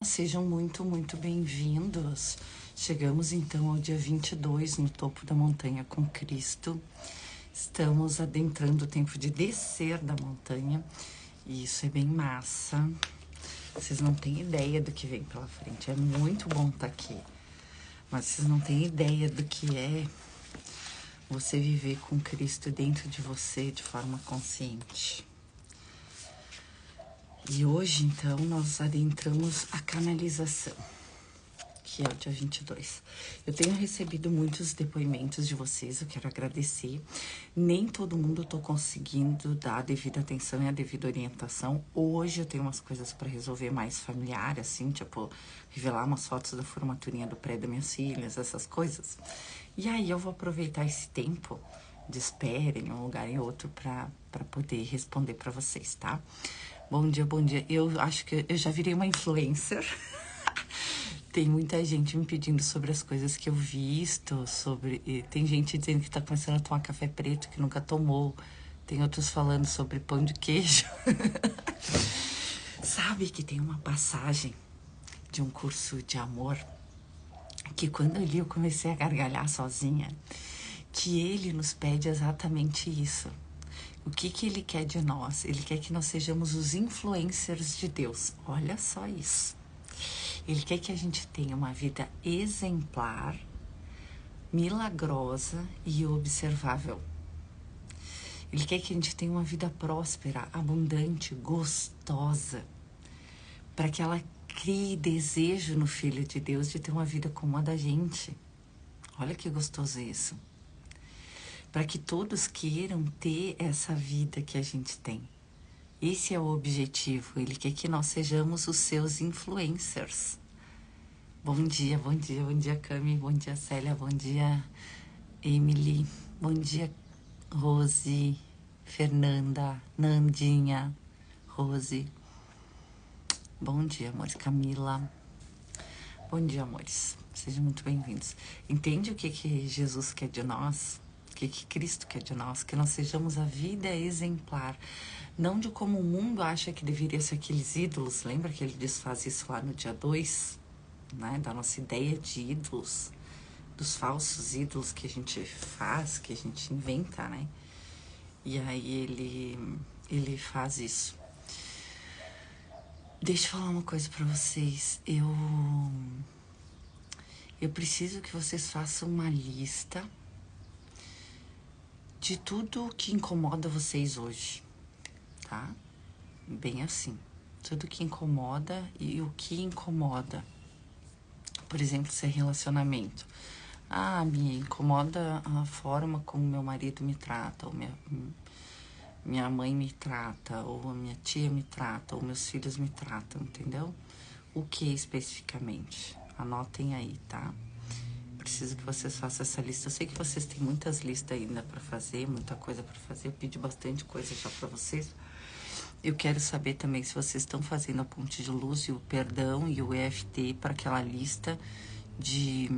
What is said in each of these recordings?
Sejam muito bem-vindos. Chegamos então ao dia 22 no topo da montanha com Cristo. Estamos adentrando o tempo de descer da montanha e isso é bem massa. Vocês não têm ideia do que vem pela frente. É muito bom estar aqui, mas vocês não têm ideia do que é você viver com Cristo dentro de você de forma consciente. E hoje, então, nós adentramos a canalização, que é o dia 22. Eu tenho recebido muitos depoimentos de vocês, eu quero agradecer. Nem todo mundo tô conseguindo dar a devida atenção e a devida orientação. Hoje eu tenho umas coisas para resolver mais familiar, assim, tipo, revelar umas fotos da formaturinha do pré das minhas filhas, essas coisas. E aí eu vou aproveitar esse tempo de espera em um lugar e outro para poder responder para vocês, tá? Bom dia, bom dia. Eu acho que eu já virei uma influencer. Tem muita gente me pedindo sobre as coisas que eu visto, sobre... Tem gente dizendo que tá começando a tomar café preto, que nunca tomou. Tem outros falando sobre pão de queijo. Sabe que tem uma passagem de um curso de amor que quando eu li eu comecei a gargalhar sozinha, que ele nos pede exatamente isso. O que ele quer de nós? Ele quer que nós sejamos os influencers de Deus. Olha só isso. Ele quer que a gente tenha uma vida exemplar, milagrosa e observável. Ele quer que a gente tenha uma vida próspera, abundante, gostosa, para que ela crie desejo no Filho de Deus de ter uma vida como a da gente. Olha que gostoso isso. Para que todos queiram ter essa vida que a gente tem. Esse é o objetivo. Ele quer que nós sejamos os seus influencers. Bom dia, bom dia, bom dia, Cami, bom dia, Célia, bom dia, Emily, bom dia, Rose, Fernanda, Nandinha, Rose. Bom dia, amores, Camila. Bom dia, amores. Sejam muito bem-vindos. Entende o que Jesus quer de nós? O que Cristo quer de nós? Que nós sejamos a vida exemplar. Não de como o mundo acha que deveria ser aqueles ídolos. Lembra que ele desfaz isso lá no dia 2? Né? Da nossa ideia de ídolos. Dos falsos ídolos que a gente faz, que a gente inventa, né? E aí ele faz isso. Deixa eu falar uma coisa pra vocês. Eu preciso que vocês façam uma lista de tudo que incomoda vocês hoje, tá? Bem assim, tudo que incomoda e o que incomoda. Por exemplo, se é relacionamento. Ah, me incomoda a forma como meu marido me trata, ou minha mãe me trata, ou a minha tia me trata, ou meus filhos me tratam, entendeu? O que especificamente? Anotem aí, tá? Preciso que vocês façam essa lista. Eu sei que vocês têm muitas listas ainda para fazer, muita coisa para fazer. Eu pedi bastante coisa já para vocês. Eu quero saber também se vocês estão fazendo a ponte de luz e o perdão e o EFT para aquela lista de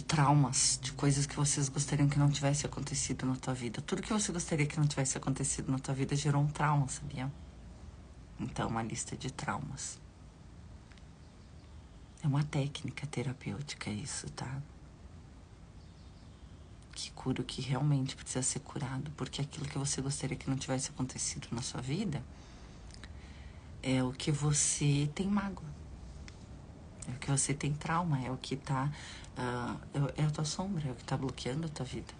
traumas, de coisas que vocês gostariam que não tivesse acontecido na tua vida. Tudo que você gostaria que não tivesse acontecido na tua vida gerou um trauma, sabia? Então, uma lista de traumas. É uma técnica terapêutica isso, tá? Que cura o que realmente precisa ser curado, porque aquilo que você gostaria que não tivesse acontecido na sua vida é o que você tem mágoa, é o que você tem trauma, é o que tá, é a tua sombra, é o que tá bloqueando a tua vida.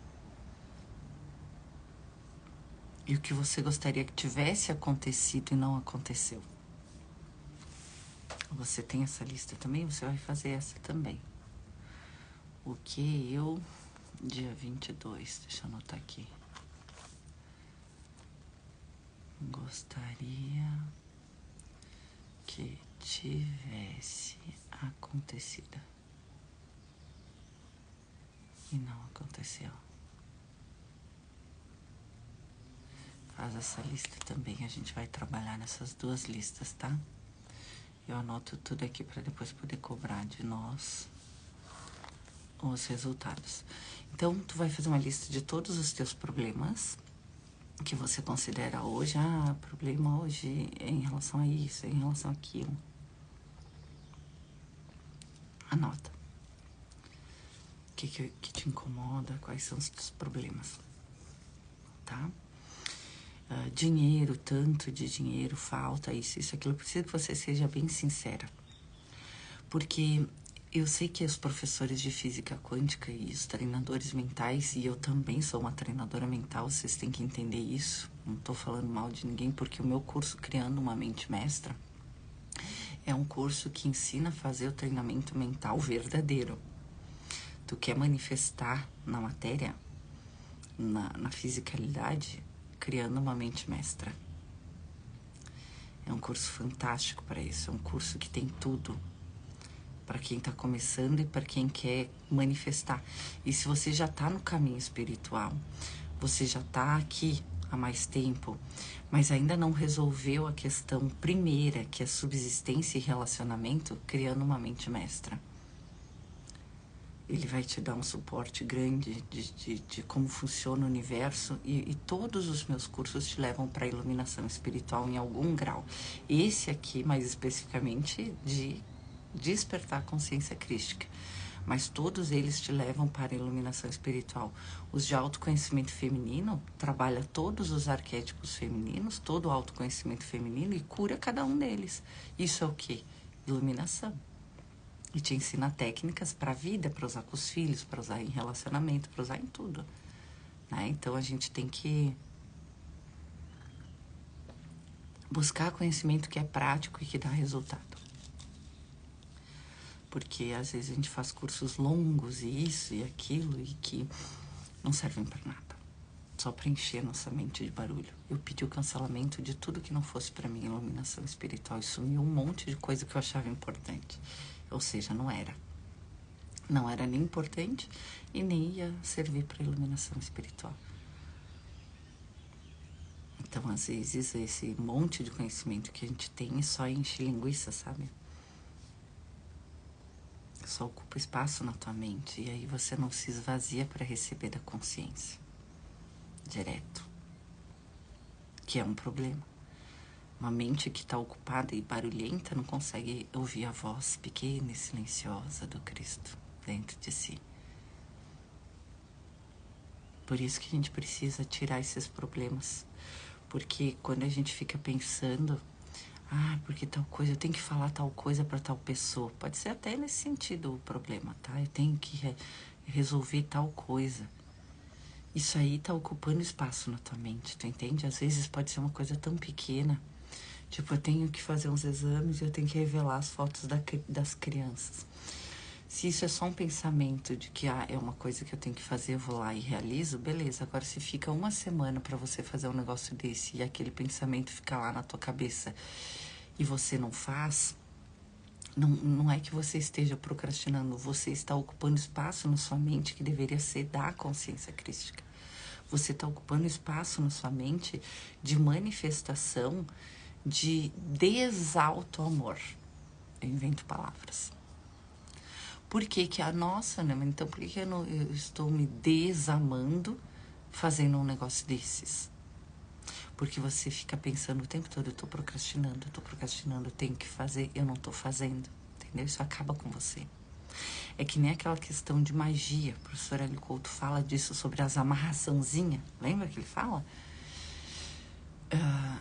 E o que você gostaria que tivesse acontecido e não aconteceu. Você tem essa lista também? Você vai fazer essa também. O que eu... Dia 22, deixa eu anotar aqui. Gostaria que tivesse acontecido. E não aconteceu. Faz essa lista também, a gente vai trabalhar nessas duas listas, tá? Eu anoto tudo aqui para depois poder cobrar de nós os resultados. Então, tu vai fazer uma lista de todos os teus problemas que você considera hoje. Ah, problema hoje é em relação a isso, é em relação àquilo. Anota. O que te incomoda, quais são os teus problemas, tá? Dinheiro, tanto de dinheiro, falta, isso, aquilo. Eu preciso que você seja bem sincera. Porque eu sei que os professores de física quântica e os treinadores mentais, e eu também sou uma treinadora mental, vocês têm que entender isso. Não tô falando mal de ninguém, porque o meu curso Criando uma Mente Mestra é um curso que ensina a fazer o treinamento mental verdadeiro. Tu quer manifestar na matéria, na fisicalidade, criando uma mente mestra. É um curso fantástico para isso. É um curso que tem tudo para quem está começando e para quem quer manifestar. E se você já está no caminho espiritual, você já está aqui há mais tempo, mas ainda não resolveu a questão primeira, que é subsistência e relacionamento, criando uma mente mestra. Ele vai te dar um suporte grande de como funciona o universo e todos os meus cursos te levam para a iluminação espiritual em algum grau. Esse aqui, mais especificamente, de despertar a consciência crística. Mas todos eles te levam para a iluminação espiritual. Os de autoconhecimento feminino trabalha todos os arquétipos femininos, todo o autoconhecimento feminino e cura cada um deles. Isso é o quê? Iluminação. E te ensina técnicas para a vida, para usar com os filhos, para usar em relacionamento, para usar em tudo. Né? Então, a gente tem que buscar conhecimento que é prático e que dá resultado. Porque, às vezes, a gente faz cursos longos e isso e aquilo e que não servem para nada. Só para encher nossa mente de barulho. Eu pedi o cancelamento de tudo que não fosse para mim iluminação espiritual e sumiu um monte de coisa que eu achava importante. Ou seja, não era. Não era nem importante e nem ia servir para iluminação espiritual. Então, às vezes, esse monte de conhecimento que a gente tem só enche linguiça, sabe? Só ocupa espaço na tua mente e aí você não se esvazia para receber da consciência. Direto. Que é um problema. Uma mente que está ocupada e barulhenta não consegue ouvir a voz pequena e silenciosa do Cristo dentro de si. Por isso que a gente precisa tirar esses problemas. Porque quando a gente fica pensando, porque tal coisa, eu tenho que falar tal coisa para tal pessoa. Pode ser até nesse sentido o problema, tá? Eu tenho que resolver tal coisa. Isso aí tá ocupando espaço na tua mente, tu entende? Às vezes pode ser uma coisa tão pequena. Tipo, eu tenho que fazer uns exames e eu tenho que revelar as fotos das crianças. Se isso é só um pensamento de que é uma coisa que eu tenho que fazer, eu vou lá e realizo, beleza. Agora, se fica uma semana para você fazer um negócio desse e aquele pensamento fica lá na tua cabeça e você não faz, não é que você esteja procrastinando, você está ocupando espaço na sua mente que deveria ser da consciência crística. Você está ocupando espaço na sua mente de manifestação de desauto-amor. Eu invento palavras. Por que que nossa, né? Então por que eu estou me desamando fazendo um negócio desses? Porque você fica pensando o tempo todo, eu tô procrastinando, eu tenho que fazer, eu não tô fazendo. Entendeu? Isso acaba com você. É que nem aquela questão de magia. O professor Hélio Couto fala disso sobre as amarraçãozinhas. Lembra que ele fala?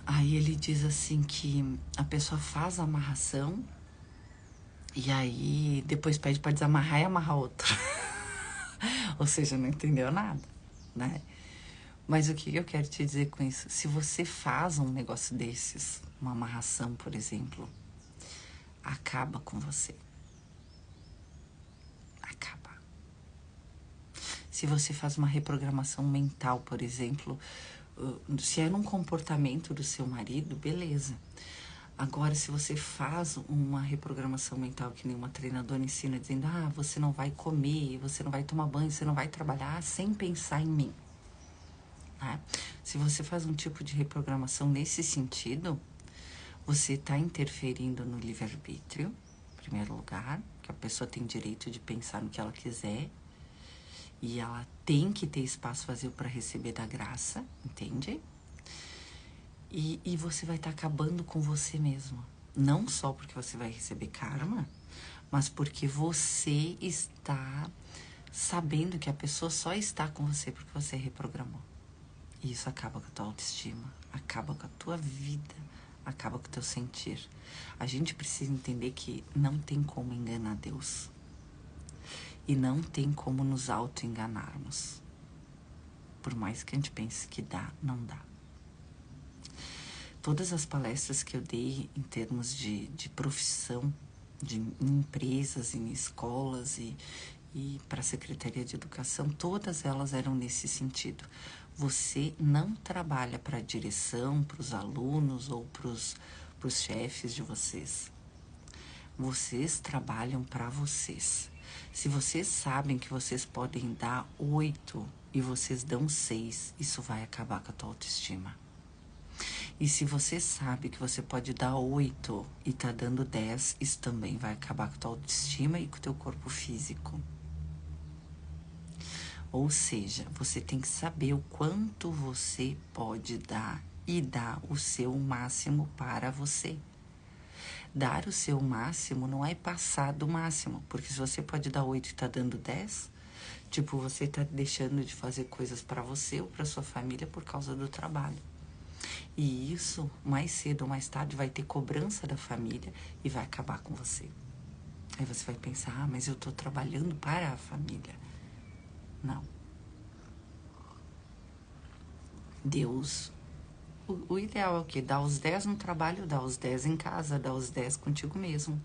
Aí ele diz assim que a pessoa faz a amarração e aí depois pede para desamarrar e amarrar outra. Ou seja, não entendeu nada, né? Mas o que eu quero te dizer com isso? Se você faz um negócio desses, uma amarração, por exemplo, acaba com você. Acaba. Se você faz uma reprogramação mental, por exemplo, se é num comportamento do seu marido, beleza. Agora, se você faz uma reprogramação mental que nenhuma treinadora ensina, dizendo, você não vai comer, você não vai tomar banho, você não vai trabalhar sem pensar em mim. Né? Se você faz um tipo de reprogramação nesse sentido, você está interferindo no livre-arbítrio, em primeiro lugar, que a pessoa tem direito de pensar no que ela quiser, e ela tem que ter espaço vazio para receber da graça, entende? E você vai estar acabando com você mesmo. Não só porque você vai receber karma, mas porque você está sabendo que a pessoa só está com você porque você reprogramou. E isso acaba com a tua autoestima, acaba com a tua vida, acaba com o teu sentir. A gente precisa entender que não tem como enganar Deus. E não tem como nos auto-enganarmos. Por mais que a gente pense que dá, não dá. Todas as palestras que eu dei em termos de profissão, em empresas, em escolas e para a Secretaria de Educação, todas elas eram nesse sentido. Você não trabalha para a direção, para os alunos ou para os chefes de vocês. Vocês trabalham para vocês. Se vocês sabem que vocês podem dar 8 e vocês dão 6, isso vai acabar com a tua autoestima. E se você sabe que você pode dar 8 e tá dando 10, isso também vai acabar com a tua autoestima e com o teu corpo físico. Ou seja, você tem que saber o quanto você pode dar e dar o seu máximo para você. Dar o seu máximo não é passar do máximo, porque se você pode dar 8 e tá dando 10, tipo, você tá deixando de fazer coisas para você ou para sua família por causa do trabalho. E isso, mais cedo ou mais tarde, vai ter cobrança da família e vai acabar com você. Aí você vai pensar, mas eu tô trabalhando para a família. Não. Deus, o ideal é o quê? Dar os 10 no trabalho, dar os 10 em casa, dar os 10 contigo mesmo.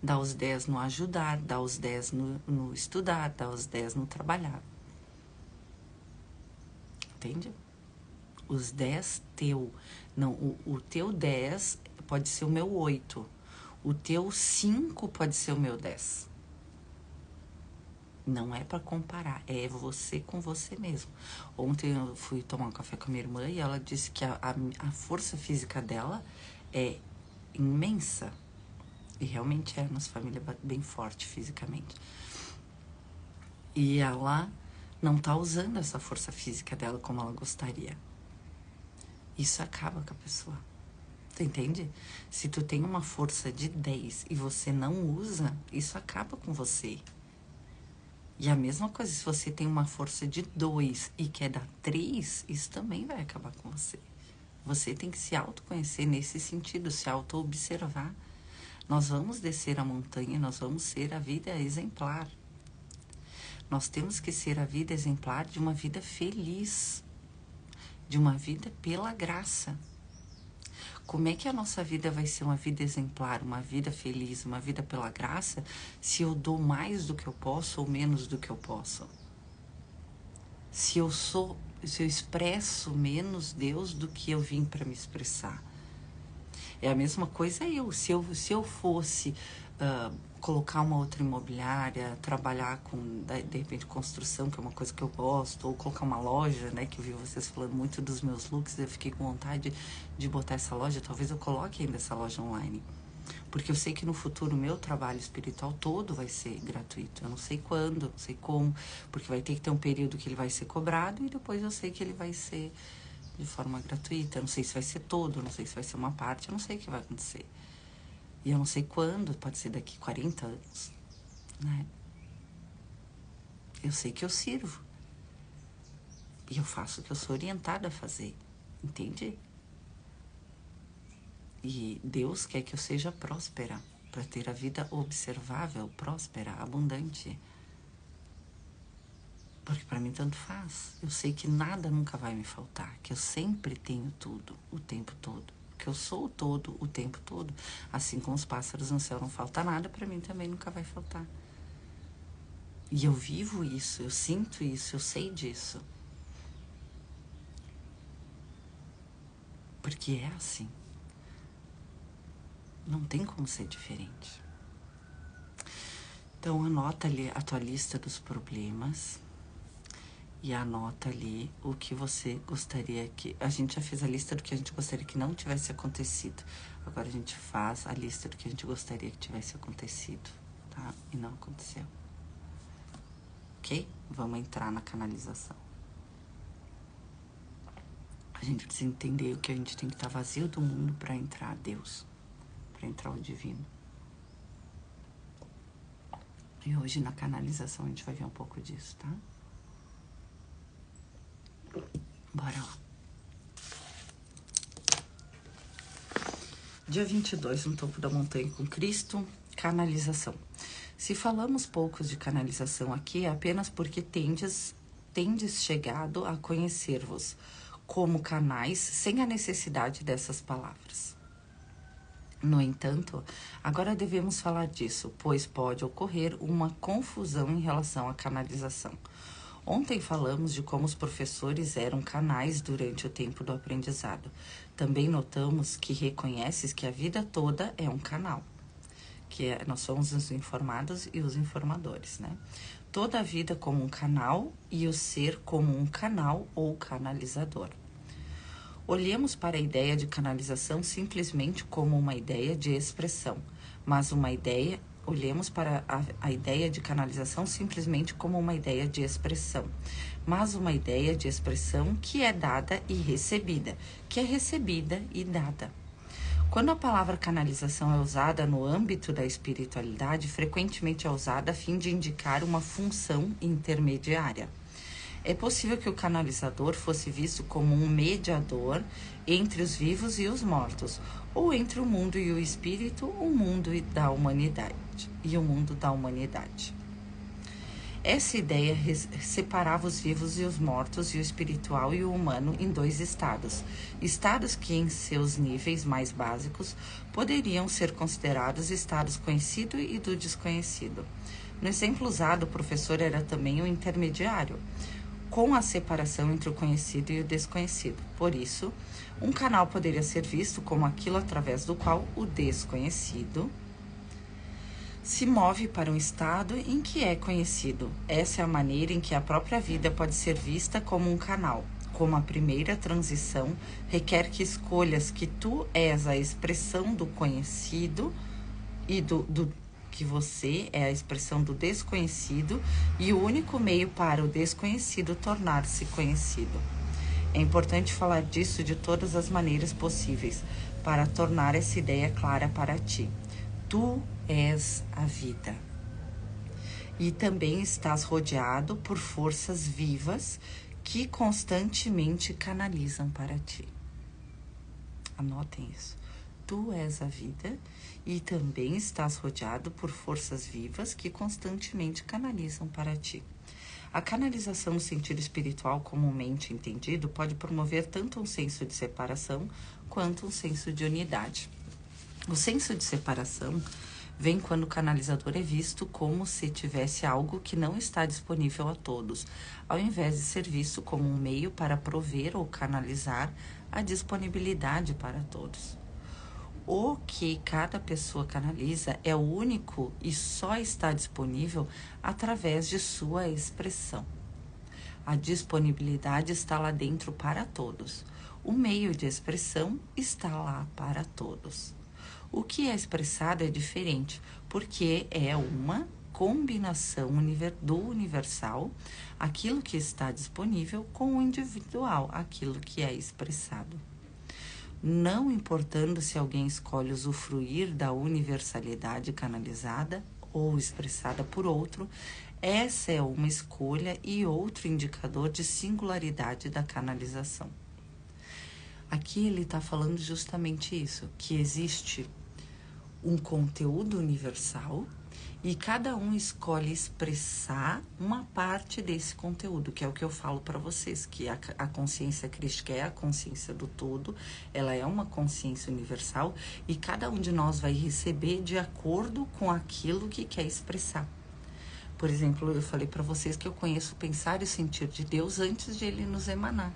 Dar os 10 no ajudar, dar os 10 no estudar, dar os 10 no trabalhar. Entende? Os 10 teu. Não, o teu 10 pode ser o meu 8. O teu 5 pode ser o meu 10. Não é para comparar, é você com você mesmo. Ontem eu fui tomar um café com a minha irmã e ela disse que a força física dela é imensa. E realmente é, nossa família é bem forte fisicamente. E ela não tá usando essa força física dela como ela gostaria. Isso acaba com a pessoa. Tu entende? Se tu tem uma força de 10 e você não usa, isso acaba com você. E a mesma coisa, se você tem uma força de 2 e quer dar 3, isso também vai acabar com você. Você tem que se autoconhecer nesse sentido, se auto-observar. Nós vamos descer a montanha, nós vamos ser a vida exemplar. Nós temos que ser a vida exemplar de uma vida feliz, de uma vida pela graça. Como é que a nossa vida vai ser uma vida exemplar, uma vida feliz, uma vida pela graça, se eu dou mais do que eu posso ou menos do que eu posso? Se eu expresso menos Deus do que eu vim para me expressar. É a mesma coisa se eu fosse colocar uma outra imobiliária, trabalhar com, de repente, construção, que é uma coisa que eu gosto, ou colocar uma loja, né, que eu vi vocês falando muito dos meus looks, eu fiquei com vontade de botar essa loja, talvez eu coloque ainda essa loja online. Porque eu sei que no futuro o meu trabalho espiritual todo vai ser gratuito. Eu não sei quando, não sei como, porque vai ter que ter um período que ele vai ser cobrado e depois eu sei que ele vai ser de forma gratuita. Eu não sei se vai ser todo, eu não sei se vai ser uma parte, eu não sei o que vai acontecer. E eu não sei quando, pode ser daqui 40 anos, né? Eu sei que eu sirvo. E eu faço o que eu sou orientada a fazer, entende? E Deus quer que eu seja próspera, para ter a vida observável, próspera, abundante. Porque para mim tanto faz. Eu sei que nada nunca vai me faltar, que eu sempre tenho tudo, o tempo todo. Que eu sou o todo, o tempo todo. Assim como os pássaros no céu não falta nada, para mim também nunca vai faltar. E eu vivo isso, eu sinto isso, eu sei disso. Porque é assim. Não tem como ser diferente. Então anota ali a tua lista dos problemas. E anota ali o que você gostaria que... A gente já fez a lista do que a gente gostaria que não tivesse acontecido. Agora a gente faz a lista do que a gente gostaria que tivesse acontecido, tá? E não aconteceu. Ok? Vamos entrar na canalização. A gente precisa entender o que a gente tem que estar vazio do mundo para entrar a Deus. Para entrar o divino. E hoje na canalização a gente vai ver um pouco disso, tá? Bora lá. Dia 22, no topo da montanha com Cristo, canalização. Se falamos poucos de canalização aqui, é apenas porque tendes chegado a conhecer-vos como canais sem a necessidade dessas palavras. No entanto, agora devemos falar disso, pois pode ocorrer uma confusão em relação à canalização. Ontem falamos de como os professores eram canais durante o tempo do aprendizado. Também notamos que reconheces que a vida toda é um canal, nós somos os informados e os informadores, né? Toda a vida como um canal e o ser como um canal ou canalizador. Olhemos para a ideia de canalização simplesmente como uma ideia de expressão, mas olhemos para a ideia de canalização simplesmente como uma ideia de expressão, mas uma ideia de expressão que é dada e recebida, que é recebida e dada. Quando a palavra canalização é usada no âmbito da espiritualidade, frequentemente é usada a fim de indicar uma função intermediária. É possível que o canalizador fosse visto como um mediador entre os vivos e os mortos, ou entre o mundo e o espírito, o mundo da humanidade e o mundo da humanidade. Essa ideia separava os vivos e os mortos, e o espiritual e o humano em dois estados. Estados que, em seus níveis mais básicos, poderiam ser considerados estados conhecido e do desconhecido. No exemplo usado, o professor era também o intermediário, com a separação entre o conhecido e o desconhecido. Por isso, um canal poderia ser visto como aquilo através do qual o desconhecido se move para um estado em que é conhecido. Essa é a maneira em que a própria vida pode ser vista como um canal. Como a primeira transição requer que escolhas que tu és a expressão do conhecido e que você é a expressão do desconhecido e o único meio para o desconhecido tornar-se conhecido. É importante falar disso de todas as maneiras possíveis para tornar essa ideia clara para ti. Tu és a vida. E também estás rodeado por forças vivas que constantemente canalizam para ti. Anotem isso. Tu és a vida e também estás rodeado por forças vivas que constantemente canalizam para ti. A canalização no sentido espiritual comumente entendido pode promover tanto um senso de separação quanto um senso de unidade. O senso de separação vem quando o canalizador é visto como se tivesse algo que não está disponível a todos, ao invés de ser visto como um meio para prover ou canalizar a disponibilidade para todos. O que cada pessoa canaliza é o único e só está disponível através de sua expressão. A disponibilidade está lá dentro para todos. O meio de expressão está lá para todos. O que é expressado é diferente, porque é uma combinação do universal, aquilo que está disponível, com o individual, aquilo que é expressado. Não importando se alguém escolhe usufruir da universalidade canalizada ou expressada por outro, essa é uma escolha e outro indicador de singularidade da canalização. Aqui ele está falando justamente isso, que existe um conteúdo universal e cada um escolhe expressar uma parte desse conteúdo, que é o que eu falo para vocês, que a consciência crística é a consciência do todo, ela é uma consciência universal e cada um de nós vai receber de acordo com aquilo que quer expressar. Por exemplo, eu falei para vocês que eu conheço o pensar e o sentir de Deus antes de ele nos emanar.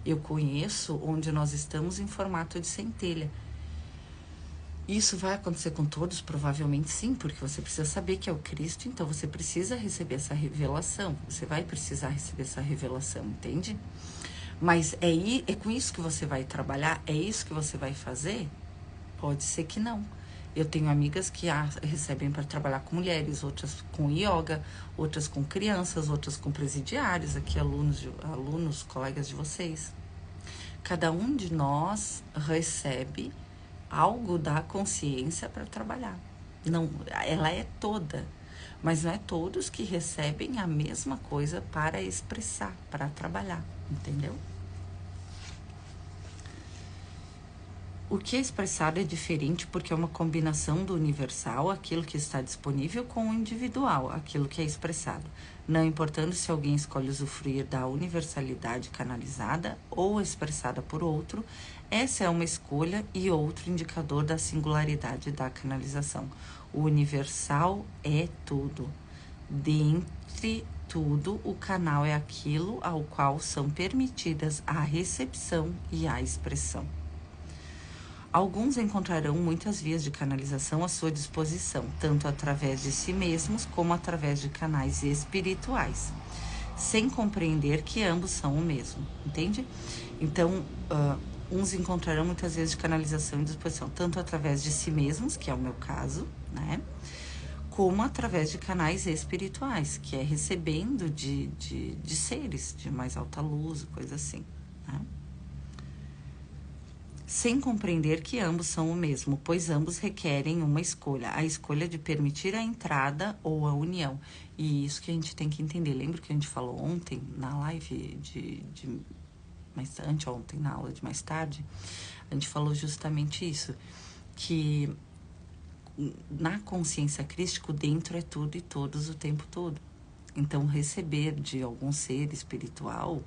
Eu conheço onde nós estamos em formato de centelha. Isso vai acontecer com todos? Provavelmente sim, porque você precisa saber que é o Cristo, então você precisa receber essa revelação. Você vai precisar receber essa revelação, entende? Mas é com isso que você vai trabalhar? É isso que você vai fazer? Pode ser que não. Eu tenho amigas que recebem para trabalhar com mulheres, outras com yoga, outras com crianças, outras com presidiários, aqui alunos, colegas de vocês. Cada um de nós recebe algo da consciência para trabalhar. Não, ela é toda. Mas não é todos que recebem a mesma coisa para expressar, para trabalhar, entendeu? O que é expressado é diferente porque é uma combinação do universal, aquilo que está disponível, com o individual, aquilo que é expressado. Não importando se alguém escolhe usufruir da universalidade canalizada ou expressada por outro, essa é uma escolha e outro indicador da singularidade da canalização. O universal é tudo. Dentre tudo, o canal é aquilo ao qual são permitidas a recepção e a expressão. Alguns encontrarão muitas vias de canalização à sua disposição, tanto através de si mesmos como através de canais espirituais, sem compreender que ambos são o mesmo, entende? Então, uns encontrarão muitas vezes de canalização e disposição, tanto através de si mesmos, que é o meu caso, né? Como através de canais espirituais, que é recebendo de seres de mais alta luz, coisa assim, né? Sem compreender que ambos são o mesmo, pois ambos requerem uma escolha, a escolha de permitir a entrada ou a união. E isso que a gente tem que entender. Lembra que a gente falou ontem na live anteontem, na aula de mais tarde, a gente falou justamente isso, que na consciência crística, dentro é tudo e todos o tempo todo. Então, receber de algum ser espiritual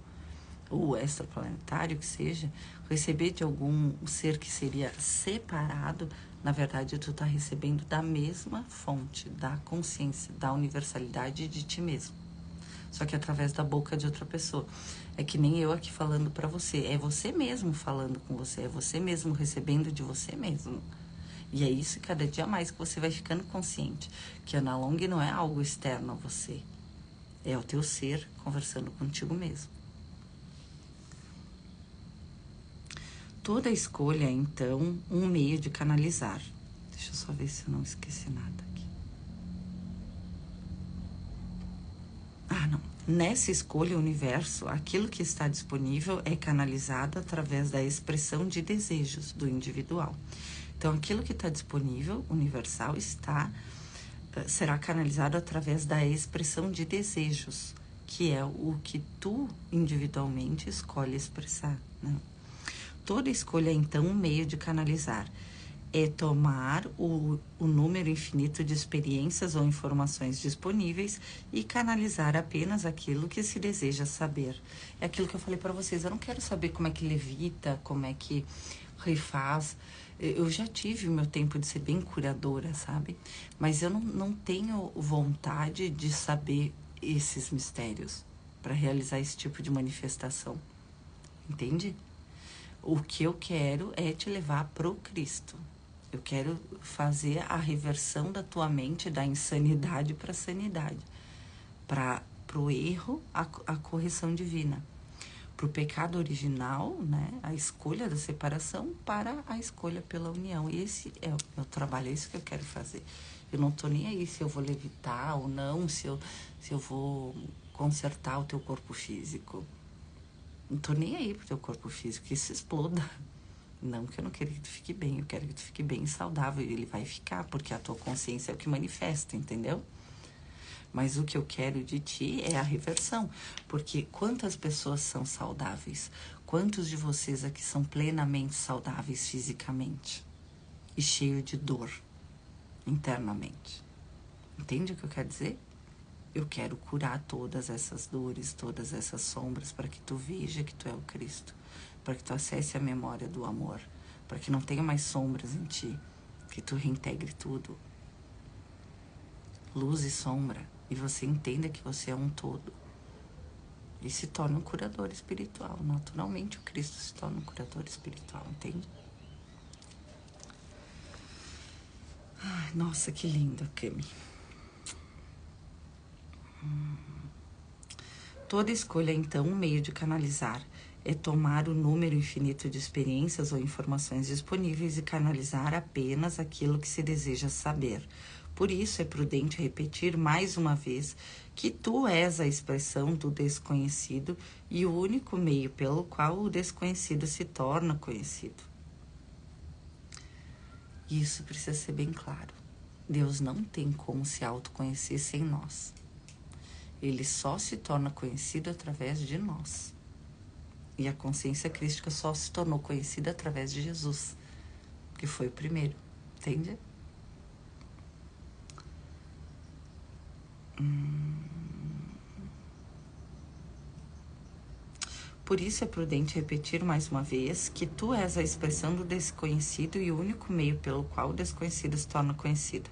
ou extraplanetário que seja, receber de algum ser que seria separado, na verdade tu tá recebendo da mesma fonte, da consciência, da universalidade de ti mesmo. Só que através da boca de outra pessoa. É que nem eu aqui falando para você, é você mesmo falando com você, é você mesmo recebendo de você mesmo. E é isso, cada dia mais que você vai ficando consciente, que a Nalong não é algo externo a você, é o teu ser conversando contigo mesmo. Toda escolha é, então, um meio de canalizar. Deixa eu só ver se eu não esqueci nada aqui. Não. Nessa escolha, o universo, aquilo que está disponível é canalizado através da expressão de desejos do individual. Então, aquilo que está disponível, universal, será canalizado através da expressão de desejos, que é o que tu individualmente escolhe expressar, né? Toda escolha é, então, um meio de canalizar. É tomar o número infinito de experiências ou informações disponíveis e canalizar apenas aquilo que se deseja saber. É aquilo que eu falei para vocês, eu não quero saber como é que levita, como é que refaz. Eu já tive o meu tempo de ser bem curadora, sabe? Mas eu não tenho vontade de saber esses mistérios para realizar esse tipo de manifestação. Entende? O que eu quero é te levar pro Cristo. Eu quero fazer a reversão da tua mente da insanidade para a sanidade. Pro erro, a correção divina. Pro pecado original, né, a escolha da separação, para a escolha pela união. E esse é o meu trabalho, é isso que eu quero fazer. Eu não tô nem aí se eu vou levitar ou não, se eu vou consertar o teu corpo físico. Não tô nem aí pro teu corpo físico, que isso exploda. Não que eu não quero que tu fique bem, eu quero que tu fique bem saudável. E ele vai ficar, porque a tua consciência é o que manifesta, entendeu? Mas o que eu quero de ti é a reversão. Porque quantas pessoas são saudáveis? Quantos de vocês aqui são plenamente saudáveis fisicamente? E cheio de dor internamente? Entende o que eu quero dizer? Eu quero curar todas essas dores, todas essas sombras, para que tu veja que tu é o Cristo, para que tu acesse a memória do amor, para que não tenha mais sombras em ti, que tu reintegre tudo, luz e sombra, e você entenda que você é um todo, e se torna um curador espiritual. Naturalmente o Cristo se torna um curador espiritual, entende? Ai, nossa, que lindo, Cami. Toda escolha, então, um meio de canalizar. É tomar o número infinito de experiências ou informações disponíveis e canalizar apenas aquilo que se deseja saber. Por isso é prudente repetir mais uma vez que tu és a expressão do desconhecido e o único meio pelo qual o desconhecido se torna conhecido. Isso precisa ser bem claro. Deus não tem como se autoconhecer sem nós. Ele só se torna conhecido através de nós. E a consciência crística só se tornou conhecida através de Jesus, que foi o primeiro. Entende? Por isso é prudente repetir mais uma vez que tu és a expressão do desconhecido e o único meio pelo qual o desconhecido se torna conhecido.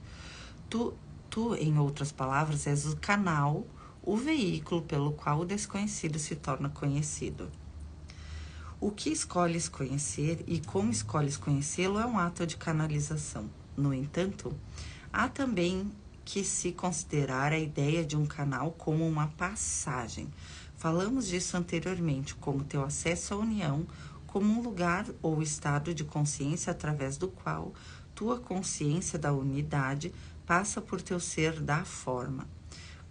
Tu, em outras palavras, és o canal, o veículo pelo qual o desconhecido se torna conhecido. O que escolhes conhecer e como escolhes conhecê-lo é um ato de canalização. No entanto, há também que se considerar a ideia de um canal como uma passagem. Falamos disso anteriormente, como teu acesso à união, como um lugar ou estado de consciência através do qual tua consciência da unidade passa por teu ser da forma.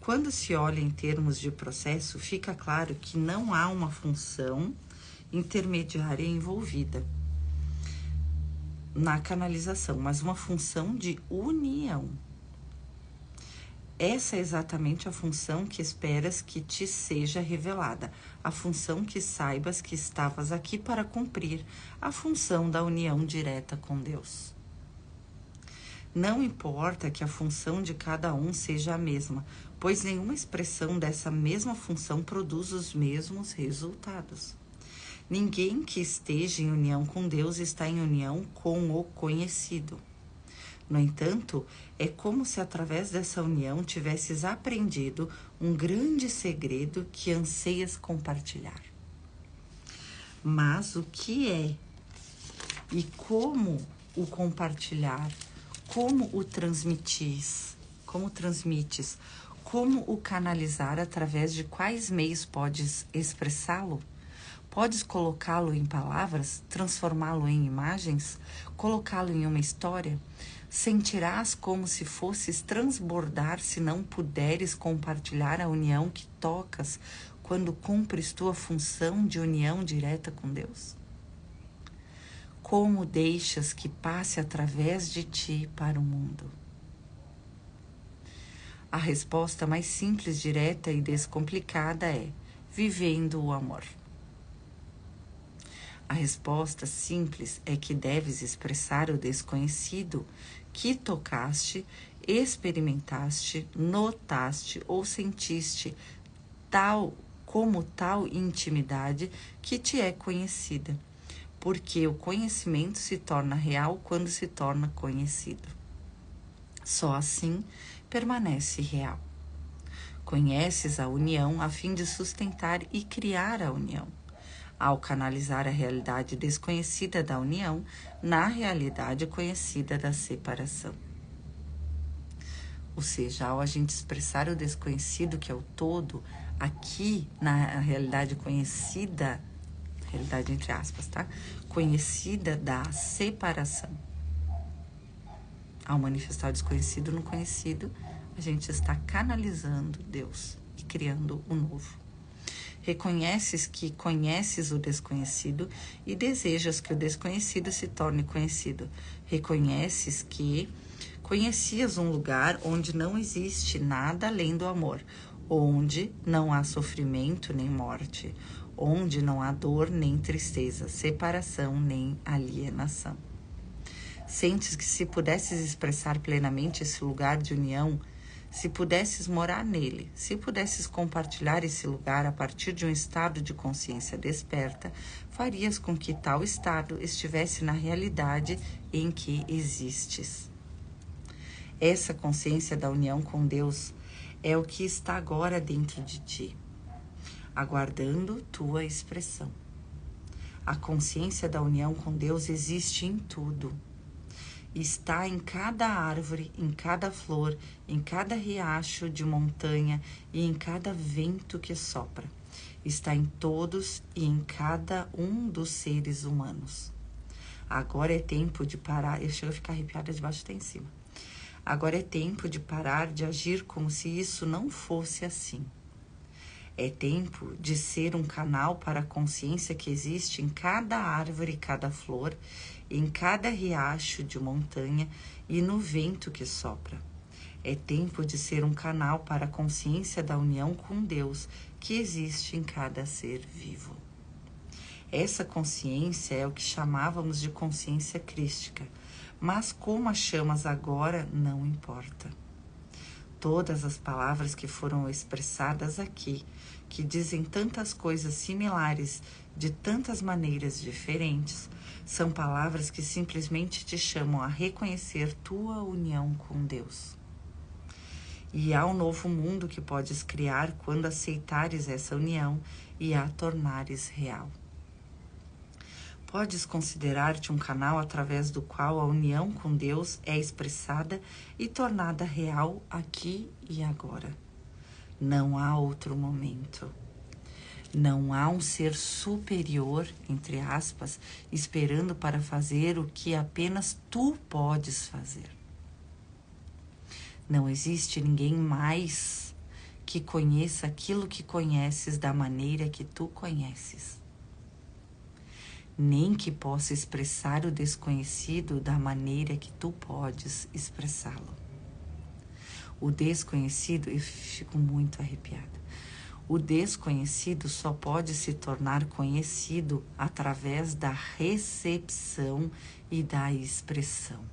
Quando se olha em termos de processo, fica claro que não há uma função intermediária envolvida na canalização, mas uma função de união. Essa é exatamente a função que esperas que te seja revelada, a função que saibas que estavas aqui para cumprir, a função da união direta com Deus. Não importa que a função de cada um seja a mesma, pois nenhuma expressão dessa mesma função produz os mesmos resultados. Ninguém que esteja em união com Deus está em união com o conhecido. No entanto, é como se através dessa união tivesses aprendido um grande segredo que anseias compartilhar. Mas o que é e como o compartilhar, como o transmites, como o canalizar, através de quais meios podes expressá-lo? Podes colocá-lo em palavras, transformá-lo em imagens, colocá-lo em uma história? Sentirás como se fosses transbordar se não puderes compartilhar a união que tocas quando cumpres tua função de união direta com Deus? Como deixas que passe através de ti para o mundo? A resposta mais simples, direta e descomplicada é: vivendo o amor. A resposta simples é que deves expressar o desconhecido que tocaste, experimentaste, notaste ou sentiste, tal intimidade que te é conhecida, porque o conhecimento se torna real quando se torna conhecido. Só assim permanece real. Conheces a união a fim de sustentar e criar a união, ao canalizar a realidade desconhecida da união na realidade conhecida da separação. Ou seja, ao a gente expressar o desconhecido, que é o todo, aqui na realidade conhecida, realidade entre aspas, tá? Conhecida da separação. Ao manifestar o desconhecido no conhecido, a gente está canalizando Deus e criando o novo. Reconheces que conheces o desconhecido e desejas que o desconhecido se torne conhecido. Reconheces que conhecias um lugar onde não existe nada além do amor, onde não há sofrimento nem morte, onde não há dor nem tristeza, separação nem alienação. Sentes que se pudesses expressar plenamente esse lugar de união, se pudesses morar nele, se pudesses compartilhar esse lugar a partir de um estado de consciência desperta, farias com que tal estado estivesse na realidade em que existes. Essa consciência da união com Deus é o que está agora dentro de ti, aguardando tua expressão. A consciência da união com Deus existe em tudo. Está em cada árvore, em cada flor, em cada riacho de montanha e em cada vento que sopra. Está em todos e em cada um dos seres humanos. Agora é tempo de parar. Eu chego a ficar arrepiada de baixo até em cima. Agora é tempo de parar de agir como se isso não fosse assim. É tempo de ser um canal para a consciência que existe em cada árvore e cada flor, em cada riacho de montanha e no vento que sopra. É tempo de ser um canal para a consciência da união com Deus que existe em cada ser vivo. Essa consciência é o que chamávamos de consciência crística, mas como a chamas agora, não importa. Todas as palavras que foram expressadas aqui, que dizem tantas coisas similares de tantas maneiras diferentes, são palavras que simplesmente te chamam a reconhecer tua união com Deus. E há um novo mundo que podes criar quando aceitares essa união e a tornares real. Podes considerar-te um canal através do qual a união com Deus é expressada e tornada real aqui e agora. Não há outro momento. Não há um ser superior, entre aspas, esperando para fazer o que apenas tu podes fazer. Não existe ninguém mais que conheça aquilo que conheces da maneira que tu conheces. Nem que possa expressar o desconhecido da maneira que tu podes expressá-lo. O desconhecido, eu fico muito arrepiada. O desconhecido só pode se tornar conhecido através da recepção e da expressão.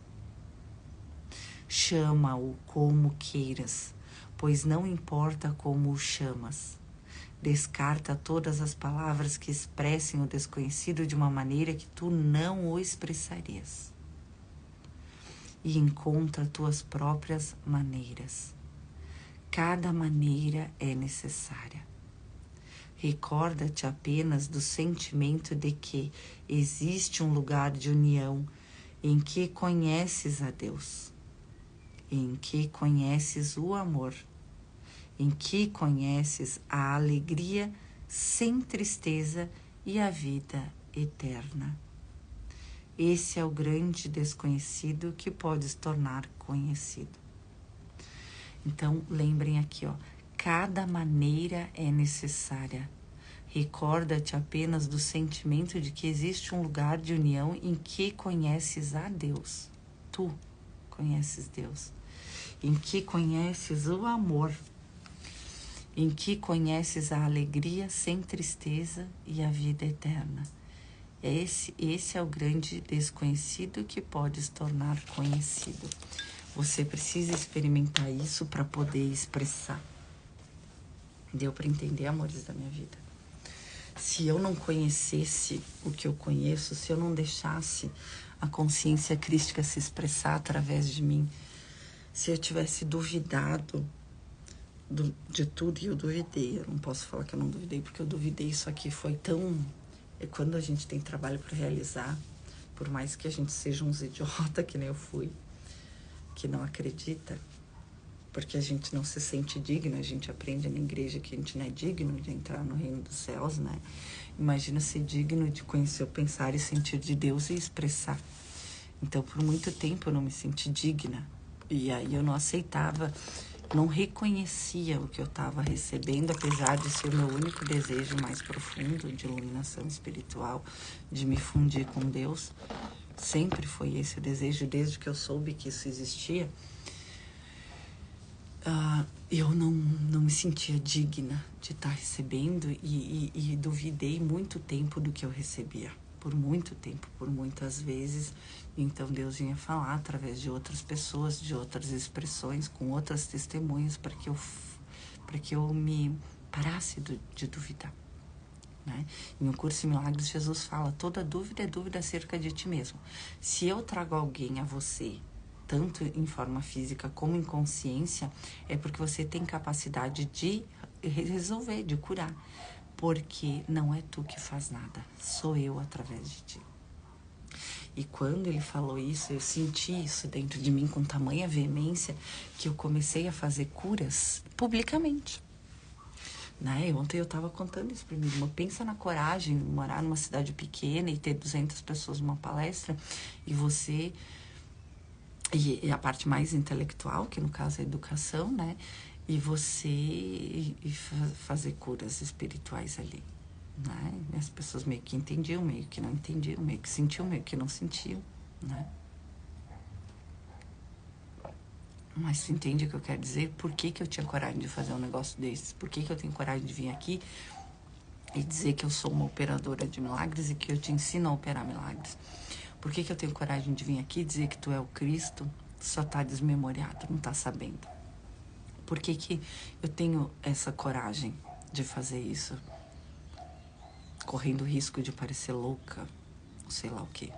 Chama-o como queiras, pois não importa como o chamas. Descarta todas as palavras que expressem o desconhecido de uma maneira que tu não o expressarias. E encontra tuas próprias maneiras. Cada maneira é necessária. Recorda-te apenas do sentimento de que existe um lugar de união em que conheces a Deus, em que conheces o amor, em que conheces a alegria sem tristeza e a vida eterna. Esse é o grande desconhecido que podes tornar conhecido. Então, lembrem aqui, cada maneira é necessária. Recorda-te apenas do sentimento de que existe um lugar de união em que conheces a Deus. Tu conheces Deus. Em que conheces o amor. Em que conheces a alegria sem tristeza e a vida eterna. Esse é o grande desconhecido que podes tornar conhecido. Você precisa experimentar isso para poder expressar. Deu para entender, amores da minha vida? Se eu não conhecesse o que eu conheço, se eu não deixasse a consciência crística se expressar através de mim, se eu tivesse duvidado de tudo, e eu duvidei, eu não posso falar que eu não duvidei, porque eu duvidei, isso aqui foi tão... Quando a gente tem trabalho para realizar, por mais que a gente seja uns idiota, que nem eu fui, que não acredita, porque a gente não se sente digno, a gente aprende na igreja que a gente não é digno de entrar no reino dos céus, né? Imagina ser digno de conhecer o pensar e sentir de Deus e expressar. Então, por muito tempo eu não me senti digna, e aí eu não aceitava, não reconhecia o que eu estava recebendo, apesar de ser o meu único desejo mais profundo de iluminação espiritual, de me fundir com Deus. Sempre foi esse o desejo, desde que eu soube que isso existia. Eu não me sentia digna de estar recebendo e duvidei muito tempo do que eu recebia. Por muito tempo, por muitas vezes. Então Deus vinha falar através de outras pessoas, de outras expressões, com outras testemunhas, para que eu me parasse de duvidar. Né? Em O Curso em Milagres, Jesus fala, toda dúvida é dúvida acerca de ti mesmo. Se eu trago alguém a você, tanto em forma física como em consciência, é porque você tem capacidade de resolver, de curar. Porque não é tu que faz nada, sou eu através de ti. E quando ele falou isso, eu senti isso dentro de mim com tamanha veemência que eu comecei a fazer curas publicamente. Né? Ontem eu estava contando isso para mim, pensa na coragem de morar numa cidade pequena e ter 200 pessoas numa palestra e você... E a parte mais intelectual, que no caso é a educação, né? E você fazer curas espirituais ali. né? E as pessoas meio que entendiam, meio que não entendiam, meio que sentiam, meio que não sentiam, né? Mas tu entende o que eu quero dizer? Por que eu tinha coragem de fazer um negócio desses? Por que eu tenho coragem de vir aqui e dizer que eu sou uma operadora de milagres e que eu te ensino a operar milagres? Por que eu tenho coragem de vir aqui e dizer que tu é o Cristo, só tá desmemoriado, não tá sabendo? Por que eu tenho essa coragem de fazer isso? Correndo o risco de parecer louca, sei lá o quê.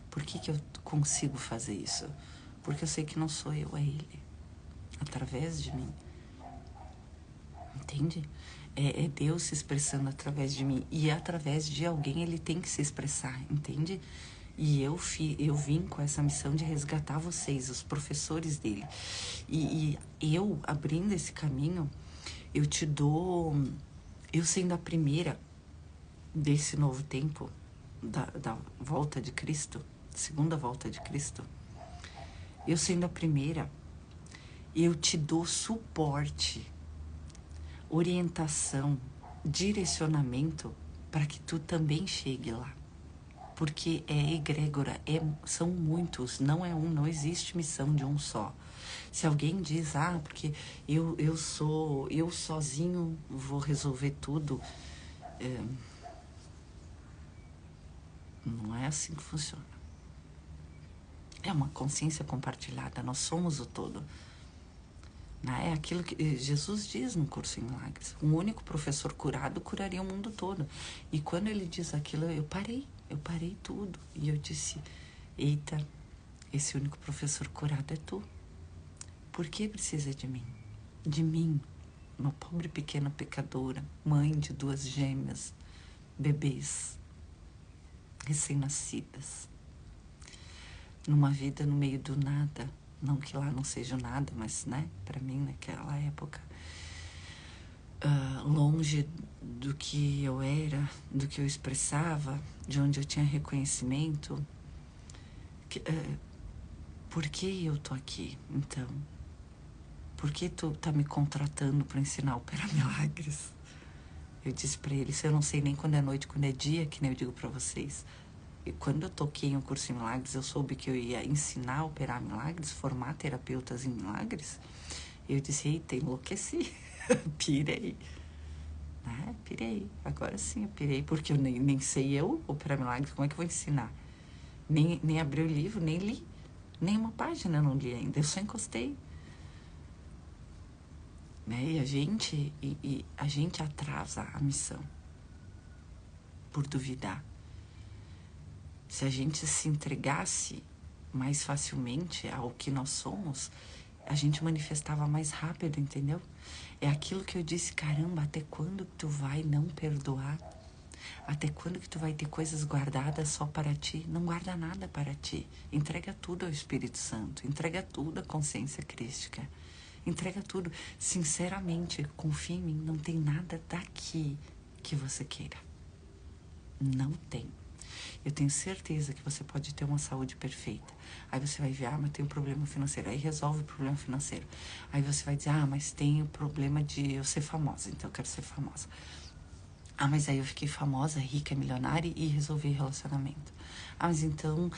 Por que eu consigo fazer isso? Porque eu sei que não sou eu, é Ele. Através de mim. Entende? É Deus se expressando através de mim. E através de alguém Ele tem que se expressar, entende? E eu vim com essa missão de resgatar vocês, os professores dele. E eu, abrindo esse caminho, eu te dou... Eu sendo a primeira desse novo tempo, da volta de Cristo, segunda volta de Cristo, eu sendo a primeira, eu te dou suporte, orientação, direcionamento para que tu também chegue lá. Porque é egrégora, são muitos, não é um, não existe missão de um só. Se alguém diz, porque eu sozinho vou resolver tudo, não é assim que funciona. É uma consciência compartilhada, nós somos o todo. É aquilo que Jesus diz no Curso em Milagres. Um único professor curado curaria o mundo todo. E quando ele diz aquilo, eu parei tudo. E eu disse, eita, esse único professor curado é tu. Por que precisa de mim? De mim, uma pobre pequena pecadora, mãe de 2 gêmeas, bebês, recém-nascidas, numa vida no meio do nada. Não que lá não seja nada, mas, né, para mim, naquela época, longe do que eu era, do que eu expressava, de onde eu tinha reconhecimento. Por que eu tô aqui, então? Por que tu tá me contratando para ensinar a operar milagres? Eu disse para ele, eu não sei nem quando é noite, quando é dia, que nem eu digo para vocês. E quando eu toquei em um curso em milagres, eu soube que eu ia ensinar a operar milagres, formar terapeutas em milagres. Eu disse, eita, enlouqueci, pirei. Pirei, agora sim eu pirei, porque eu nem sei eu operar milagres, como é que eu vou ensinar? Nem abri o livro, nem li, nem uma página eu não li ainda, eu só encostei. E a gente atrasa a missão por duvidar. Se a gente se entregasse mais facilmente ao que nós somos, a gente manifestava mais rápido, entendeu? É aquilo que eu disse, caramba, até quando tu vai não perdoar? Até quando que tu vai ter coisas guardadas só para ti? Não guarda nada para ti. Entrega tudo ao Espírito Santo, entrega tudo à consciência crística. Entrega tudo. Sinceramente, confia em mim, não tem nada daqui que você queira. Não tem. Eu tenho certeza que você pode ter uma saúde perfeita. Aí você vai ver, mas tem um problema financeiro. Aí resolve o problema financeiro. Aí você vai dizer, mas tem o problema de eu ser famosa. Então eu quero ser famosa. Mas aí eu fiquei famosa, rica, milionária e resolvi relacionamento. Mas então,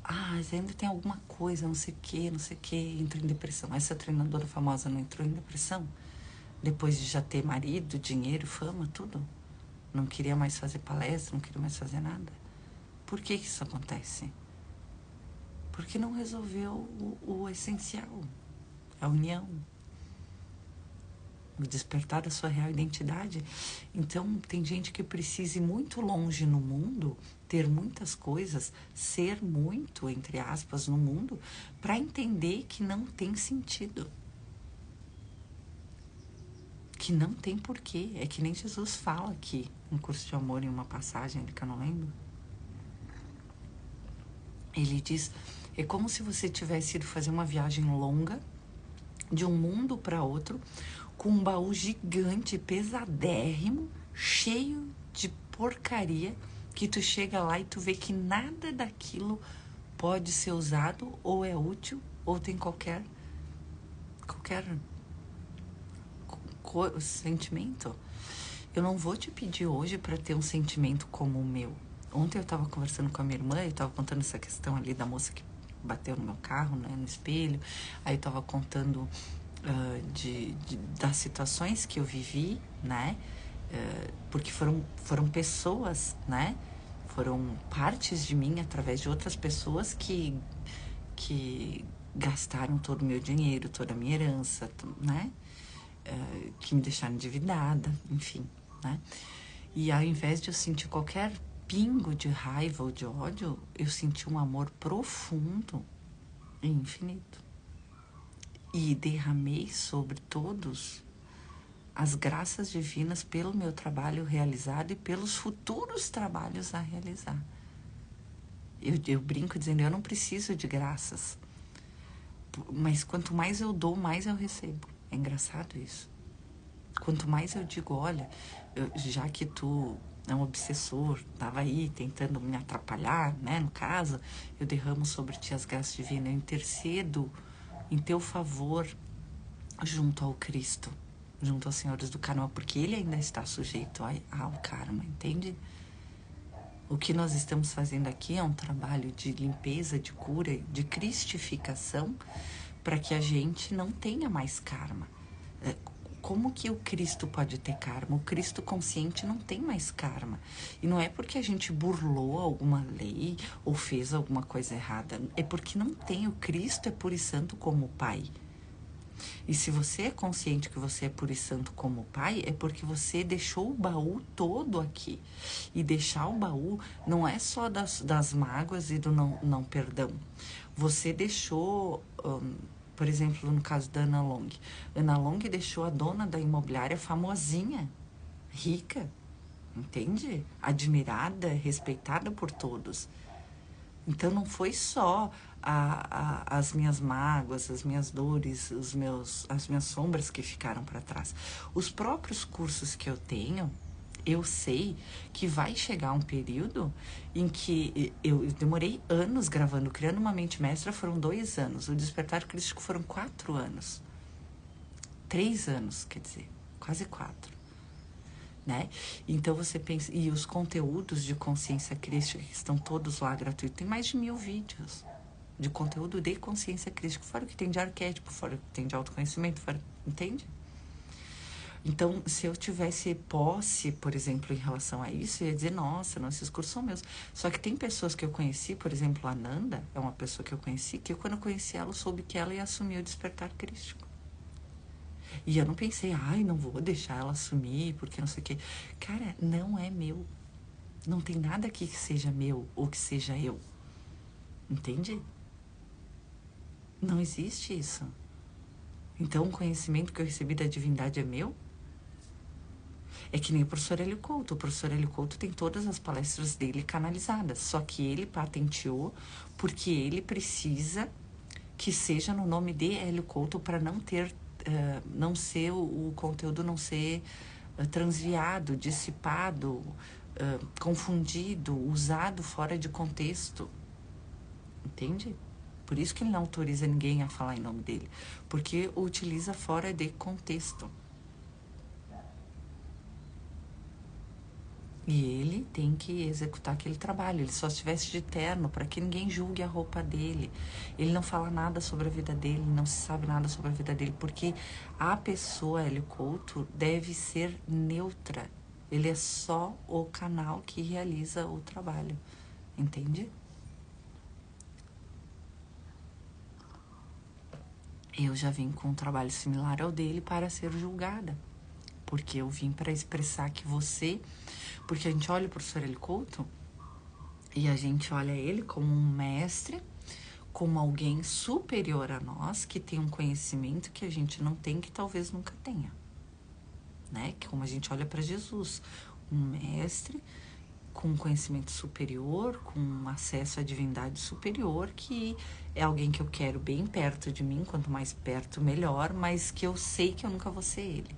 mas ainda tem alguma coisa, não sei o que, entrou em depressão. Essa treinadora famosa não entrou em depressão? Depois de já ter marido, dinheiro, fama, tudo? Não queria mais fazer palestra, não queria mais fazer nada. Por que isso acontece? Porque não resolveu o essencial, a união, o despertar da sua real identidade. Então, tem gente que precisa ir muito longe no mundo, ter muitas coisas, ser muito, entre aspas, no mundo, para entender que não tem sentido. Que não tem porquê. É que nem Jesus fala aqui, no Curso de Amor, em uma passagem que eu não lembro. Ele diz, é como se você tivesse ido fazer uma viagem longa, de um mundo para outro, com um baú gigante, pesadérrimo, cheio de porcaria, que tu chega lá e tu vê que nada daquilo pode ser usado, ou é útil, ou tem qualquer sentimento. Eu não vou te pedir hoje para ter um sentimento como o meu. Ontem eu estava conversando com a minha irmã e estava contando essa questão ali da moça que bateu no meu carro, né, no espelho. Aí eu estava contando das situações que eu vivi, né? Porque foram pessoas, né? Foram partes de mim através de outras pessoas que gastaram todo o meu dinheiro, toda a minha herança, né? Que me deixaram endividada, enfim, né? E ao invés de eu sentir qualquer pingo de raiva ou de ódio, eu senti um amor profundo e infinito. E derramei sobre todos as graças divinas pelo meu trabalho realizado e pelos futuros trabalhos a realizar. Eu brinco dizendo, eu não preciso de graças, mas quanto mais eu dou, mais eu recebo. É engraçado isso. Quanto mais eu digo, olha, já que tu é um obsessor, estava aí tentando me atrapalhar, né, no caso, eu derramo sobre ti as graças divinas, eu intercedo em teu favor junto ao Cristo, junto aos senhores do karma, porque ele ainda está sujeito ao karma, entende? O que nós estamos fazendo aqui é um trabalho de limpeza, de cura, de cristificação, para que a gente não tenha mais karma. Como que o Cristo pode ter karma? O Cristo consciente não tem mais karma. E não é porque a gente burlou alguma lei ou fez alguma coisa errada. É porque não tem. O Cristo é puro e santo como o Pai. E se você é consciente que você é puro e santo como o Pai, é porque você deixou o baú todo aqui. E deixar o baú não é só das mágoas e do não perdão. Você deixou... por exemplo, no caso da Ana Long. Ana Long deixou a dona da imobiliária famosinha, rica, entende? Admirada, respeitada por todos. Então não foi só as minhas mágoas, as minhas dores, as minhas sombras que ficaram para trás. Os próprios cursos que eu tenho, eu sei que vai chegar um período em que eu demorei anos gravando. Criando uma Mente Mestra foram 2 anos. O Despertar Crístico foram 4 anos. 3 anos, quer dizer, quase 4. Né? Então você pensa... E os conteúdos de consciência crística que estão todos lá gratuitos. Tem mais de 1000 vídeos de conteúdo de consciência crística. Fora o que tem de arquétipo, fora o que tem de autoconhecimento, fora... Entende? Então, se eu tivesse posse, por exemplo, em relação a isso, eu ia dizer, nossa, não, esses cursos são meus. Só que tem pessoas que eu conheci, por exemplo, a Nanda, é uma pessoa que eu conheci, que quando eu conheci ela, eu soube que ela ia assumir o despertar crístico. E eu não pensei, ai, não vou deixar ela assumir, porque não sei o quê. Cara, não é meu. Não tem nada aqui que seja meu ou que seja eu. Entende? Não existe isso. Então, o conhecimento que eu recebi da divindade é meu? É que nem o professor Hélio Couto. O professor Hélio Couto tem todas as palestras dele canalizadas. Só que ele patenteou porque ele precisa que seja no nome de Hélio Couto para não ter... não ser o conteúdo não ser transviado, dissipado, confundido, usado fora de contexto. Entende? Por isso que ele não autoriza ninguém a falar em nome dele. Porque o utiliza fora de contexto. E ele tem que executar aquele trabalho. Ele só se veste de terno para que ninguém julgue a roupa dele. Ele não fala nada sobre a vida dele, não se sabe nada sobre a vida dele, porque a pessoa, Hélio Couto, deve ser neutra. Ele é só o canal que realiza o trabalho. Entende? Eu já vim com um trabalho similar ao dele para ser julgada. Porque eu vim para expressar que você... Porque a gente olha o professor Hélio Couto e a gente olha ele como um mestre, como alguém superior a nós, que tem um conhecimento que a gente não tem, que talvez nunca tenha. Né? Que como a gente olha para Jesus, um mestre com um conhecimento superior, com acesso à divindade superior, que é alguém que eu quero bem perto de mim, quanto mais perto melhor, mas que eu sei que eu nunca vou ser ele.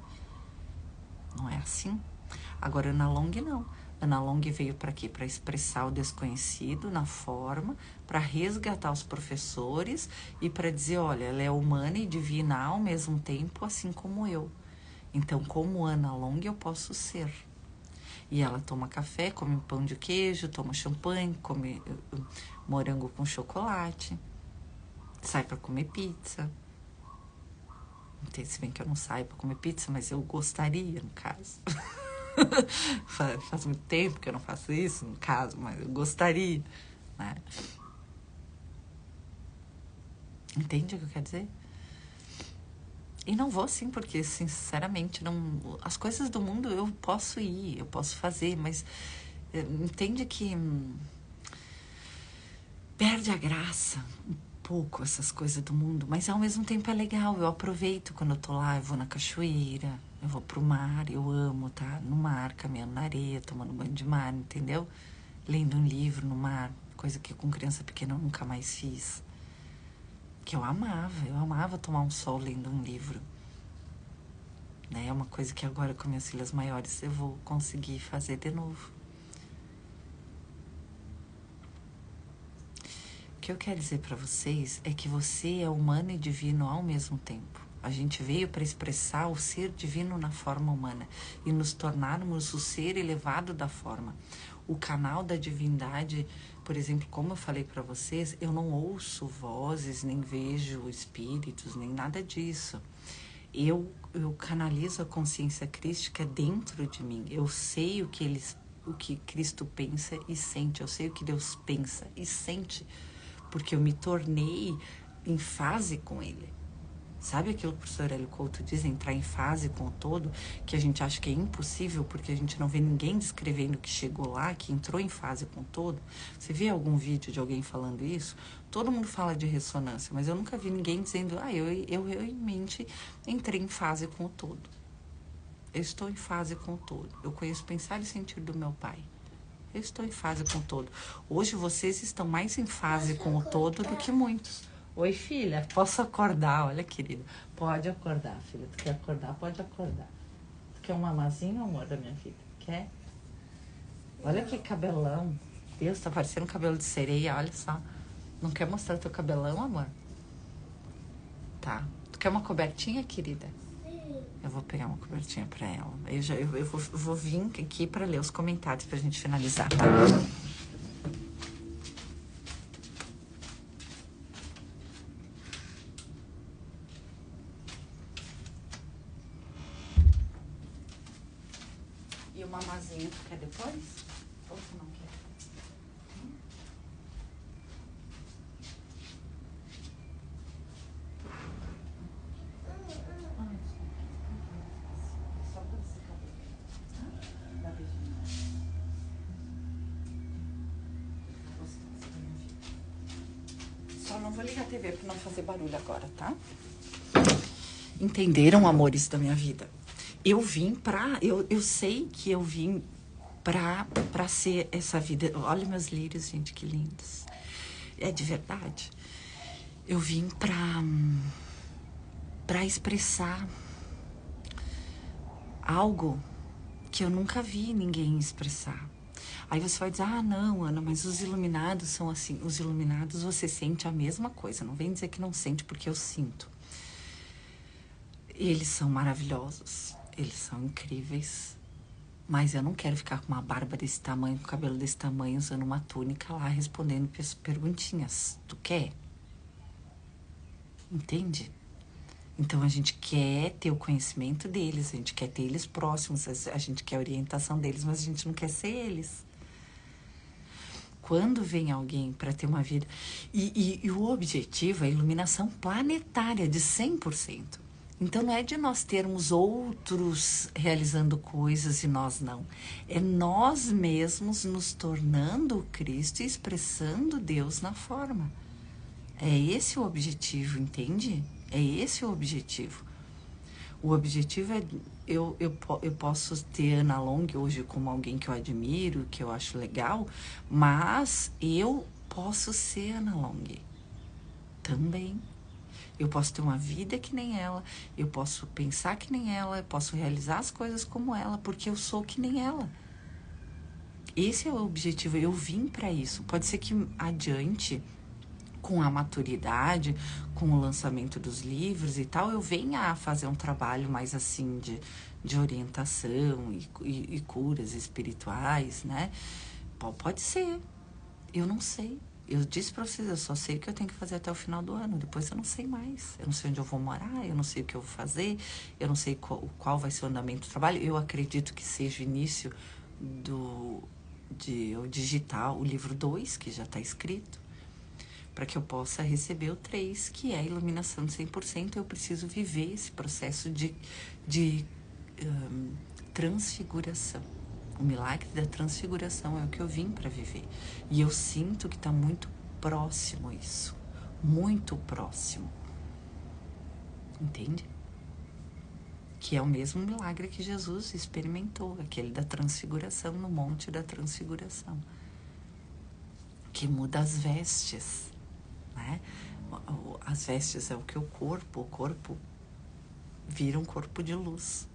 Não é assim? Agora, Ana Long não. Ana Long veio para quê? Para expressar o desconhecido na forma, para resgatar os professores e para dizer, olha, ela é humana e divina ao mesmo tempo, assim como eu. Então, como Ana Long, eu posso ser. E ela toma café, come pão de queijo, toma champanhe, come morango com chocolate, sai para comer pizza. Se bem que eu não saio para comer pizza, mas eu gostaria, no caso. Faz muito tempo que eu não faço isso, no caso, mas eu gostaria, né? Entende o que eu quero dizer? E não vou sim, porque sinceramente não, as coisas do mundo eu posso ir, eu posso fazer, mas entende que perde a graça um pouco essas coisas do mundo, mas ao mesmo tempo é legal, eu aproveito quando eu tô lá, eu vou na cachoeira, eu vou pro mar, eu amo tá no mar, caminhando na areia, tomando banho de mar, entendeu? Lendo um livro no mar, coisa que com criança pequena eu nunca mais fiz. Que eu amava tomar um sol lendo um livro. Né? É uma coisa que agora com minhas filhas maiores eu vou conseguir fazer de novo. O que eu quero dizer para vocês é que você é humano e divino ao mesmo tempo. A gente veio para expressar o ser divino na forma humana e nos tornarmos o ser elevado da forma. O canal da divindade, por exemplo, como eu falei para vocês, eu não ouço vozes, nem vejo espíritos, nem nada disso. Eu canalizo a consciência crística dentro de mim. Eu sei o que Cristo pensa e sente. Eu sei o que Deus pensa e sente, porque eu me tornei em fase com Ele. Sabe aquilo que o professor Hélio Couto diz, entrar em fase com o todo, que a gente acha que é impossível, porque a gente não vê ninguém descrevendo que chegou lá, que entrou em fase com o todo? Você vê algum vídeo de alguém falando isso? Todo mundo fala de ressonância, mas eu nunca vi ninguém dizendo, eu realmente entrei em fase com o todo. Eu estou em fase com o todo. Eu conheço pensar e sentir do meu pai. Eu estou em fase com o todo. Hoje vocês estão mais em fase com o todo do que muitos. Oi, filha, posso acordar? Olha, querida, pode acordar, filha. Tu quer acordar? Pode acordar. Tu quer um mamazinho, amor da minha vida? Quer? Olha que cabelão. Deus, tá parecendo um cabelo de sereia, olha só. Não quer mostrar teu cabelão, amor? Tá. Tu quer uma cobertinha, querida? Sim. Eu vou pegar uma cobertinha pra ela. Eu vou vir aqui pra ler os comentários pra gente finalizar, tá? E o mamazinho, tu quer depois? Ou tu não quer? Só pra esse cabelo. Dá beijinho. Só não vou ligar a TV pra não fazer barulho agora, tá? Entenderam, amores da minha vida? Eu vim pra... Eu sei que eu vim pra ser essa vida. Olha meus lírios, gente, que lindos. É de verdade. Eu vim pra expressar algo que eu nunca vi ninguém expressar. Aí você vai dizer, ah, não, Ana, mas os iluminados são assim. Os iluminados, você sente a mesma coisa. Não vem dizer que não sente, porque eu sinto. Eles são maravilhosos. Eles são incríveis. Mas eu não quero ficar com uma barba desse tamanho, com cabelo desse tamanho, usando uma túnica lá, respondendo perguntinhas. Tu quer? Entende? Então, a gente quer ter o conhecimento deles, a gente quer ter eles próximos, a gente quer a orientação deles, mas a gente não quer ser eles. Quando vem alguém para ter uma vida... E o objetivo é a iluminação planetária de 100%. Então, não é de nós termos outros realizando coisas e nós não. É nós mesmos nos tornando o Cristo e expressando Deus na forma. É esse o objetivo, entende? É esse o objetivo. O objetivo é... Eu posso ter Ana Long hoje como alguém que eu admiro, que eu acho legal, mas eu posso ser Ana Long também. Eu posso ter uma vida que nem ela, eu posso pensar que nem ela, eu posso realizar as coisas como ela, porque eu sou que nem ela. Esse é o objetivo, eu vim para isso. Pode ser que adiante com a maturidade, com o lançamento dos livros e tal, eu venha a fazer um trabalho mais assim de orientação e curas espirituais, né? Pode ser. Eu não sei. Eu disse pra vocês, eu só sei o que eu tenho que fazer até o final do ano. Depois eu não sei mais. Eu não sei onde eu vou morar, eu não sei o que eu vou fazer, eu não sei qual vai ser o andamento do trabalho. Eu acredito que seja o início de eu digitar o livro 2, que já está escrito, para que eu possa receber o 3, que é a iluminação de 100%. Eu preciso viver esse processo de transfiguração. O milagre da transfiguração é o que eu vim para viver. E eu sinto que está muito próximo isso. Muito próximo. Entende? Que é o mesmo milagre que Jesus experimentou, aquele da transfiguração, no Monte da Transfiguração. Que muda as vestes, né? As vestes é o que o corpo vira um corpo de luz.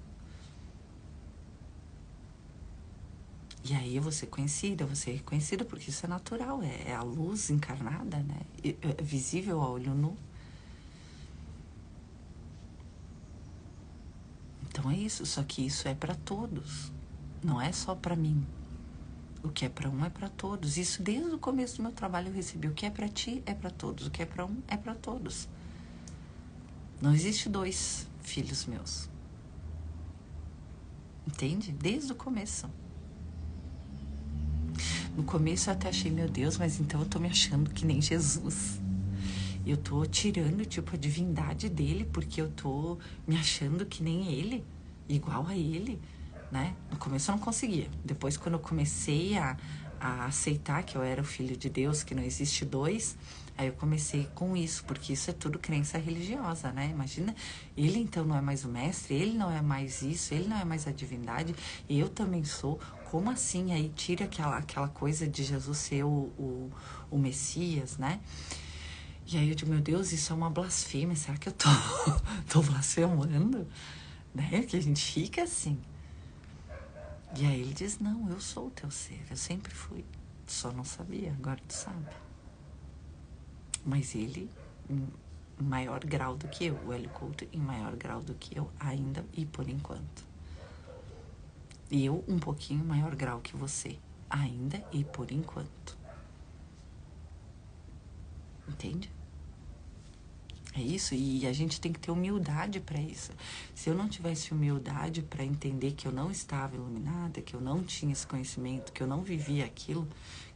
E aí eu vou ser conhecida, eu vou ser reconhecida, porque isso é natural, é a luz encarnada, né? É visível a olho nu. Então é isso, só que isso é para todos, não é só para mim. O que é para um é para todos. Isso desde o começo do meu trabalho eu recebi. O que é para ti é para todos, o que é para um é para todos. Não existe 2 filhos meus. Entende? Desde o começo. No começo eu até achei, meu Deus, mas então eu tô me achando que nem Jesus. Eu tô tirando, tipo, a divindade dele, porque eu tô me achando que nem ele, igual a ele, né? No começo eu não conseguia. Depois, quando eu comecei a aceitar que eu era o filho de Deus, que não existe 2, aí eu comecei com isso, porque isso é tudo crença religiosa, né? Imagina, ele então não é mais o mestre, ele não é mais isso, ele não é mais a divindade, e eu também sou. Como assim? Aí tira aquela coisa de Jesus ser o Messias, né? E aí eu digo, meu Deus, isso é uma blasfêmia, será que eu tô blasfemando? Né? Que a gente fica assim. E aí ele diz, não, eu sou o teu ser, eu sempre fui. Só não sabia, agora tu sabe. Mas ele, em maior grau do que eu, o Hélio Couto, em maior grau do que eu, ainda e por enquanto. E eu, um pouquinho maior grau que você, ainda e por enquanto. Entende? É isso, e a gente tem que ter humildade para isso. Se eu não tivesse humildade para entender que eu não estava iluminada, que eu não tinha esse conhecimento, que eu não vivia aquilo,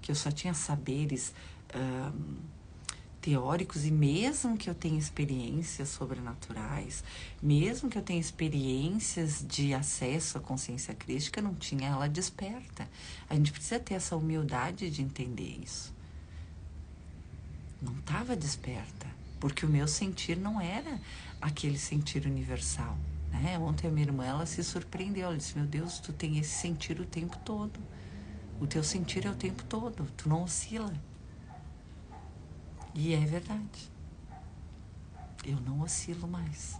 que eu só tinha saberes teóricos, e mesmo que eu tenha experiências sobrenaturais, mesmo que eu tenha experiências de acesso à consciência crística, não tinha ela desperta. A gente precisa ter essa humildade de entender isso. Não estava desperta, porque o meu sentir não era aquele sentir universal, né? Ontem a minha irmã, ela se surpreendeu, ela disse, meu Deus, tu tem esse sentir o tempo todo. O teu sentir é o tempo todo, tu não oscila. E é verdade. Eu não oscilo mais.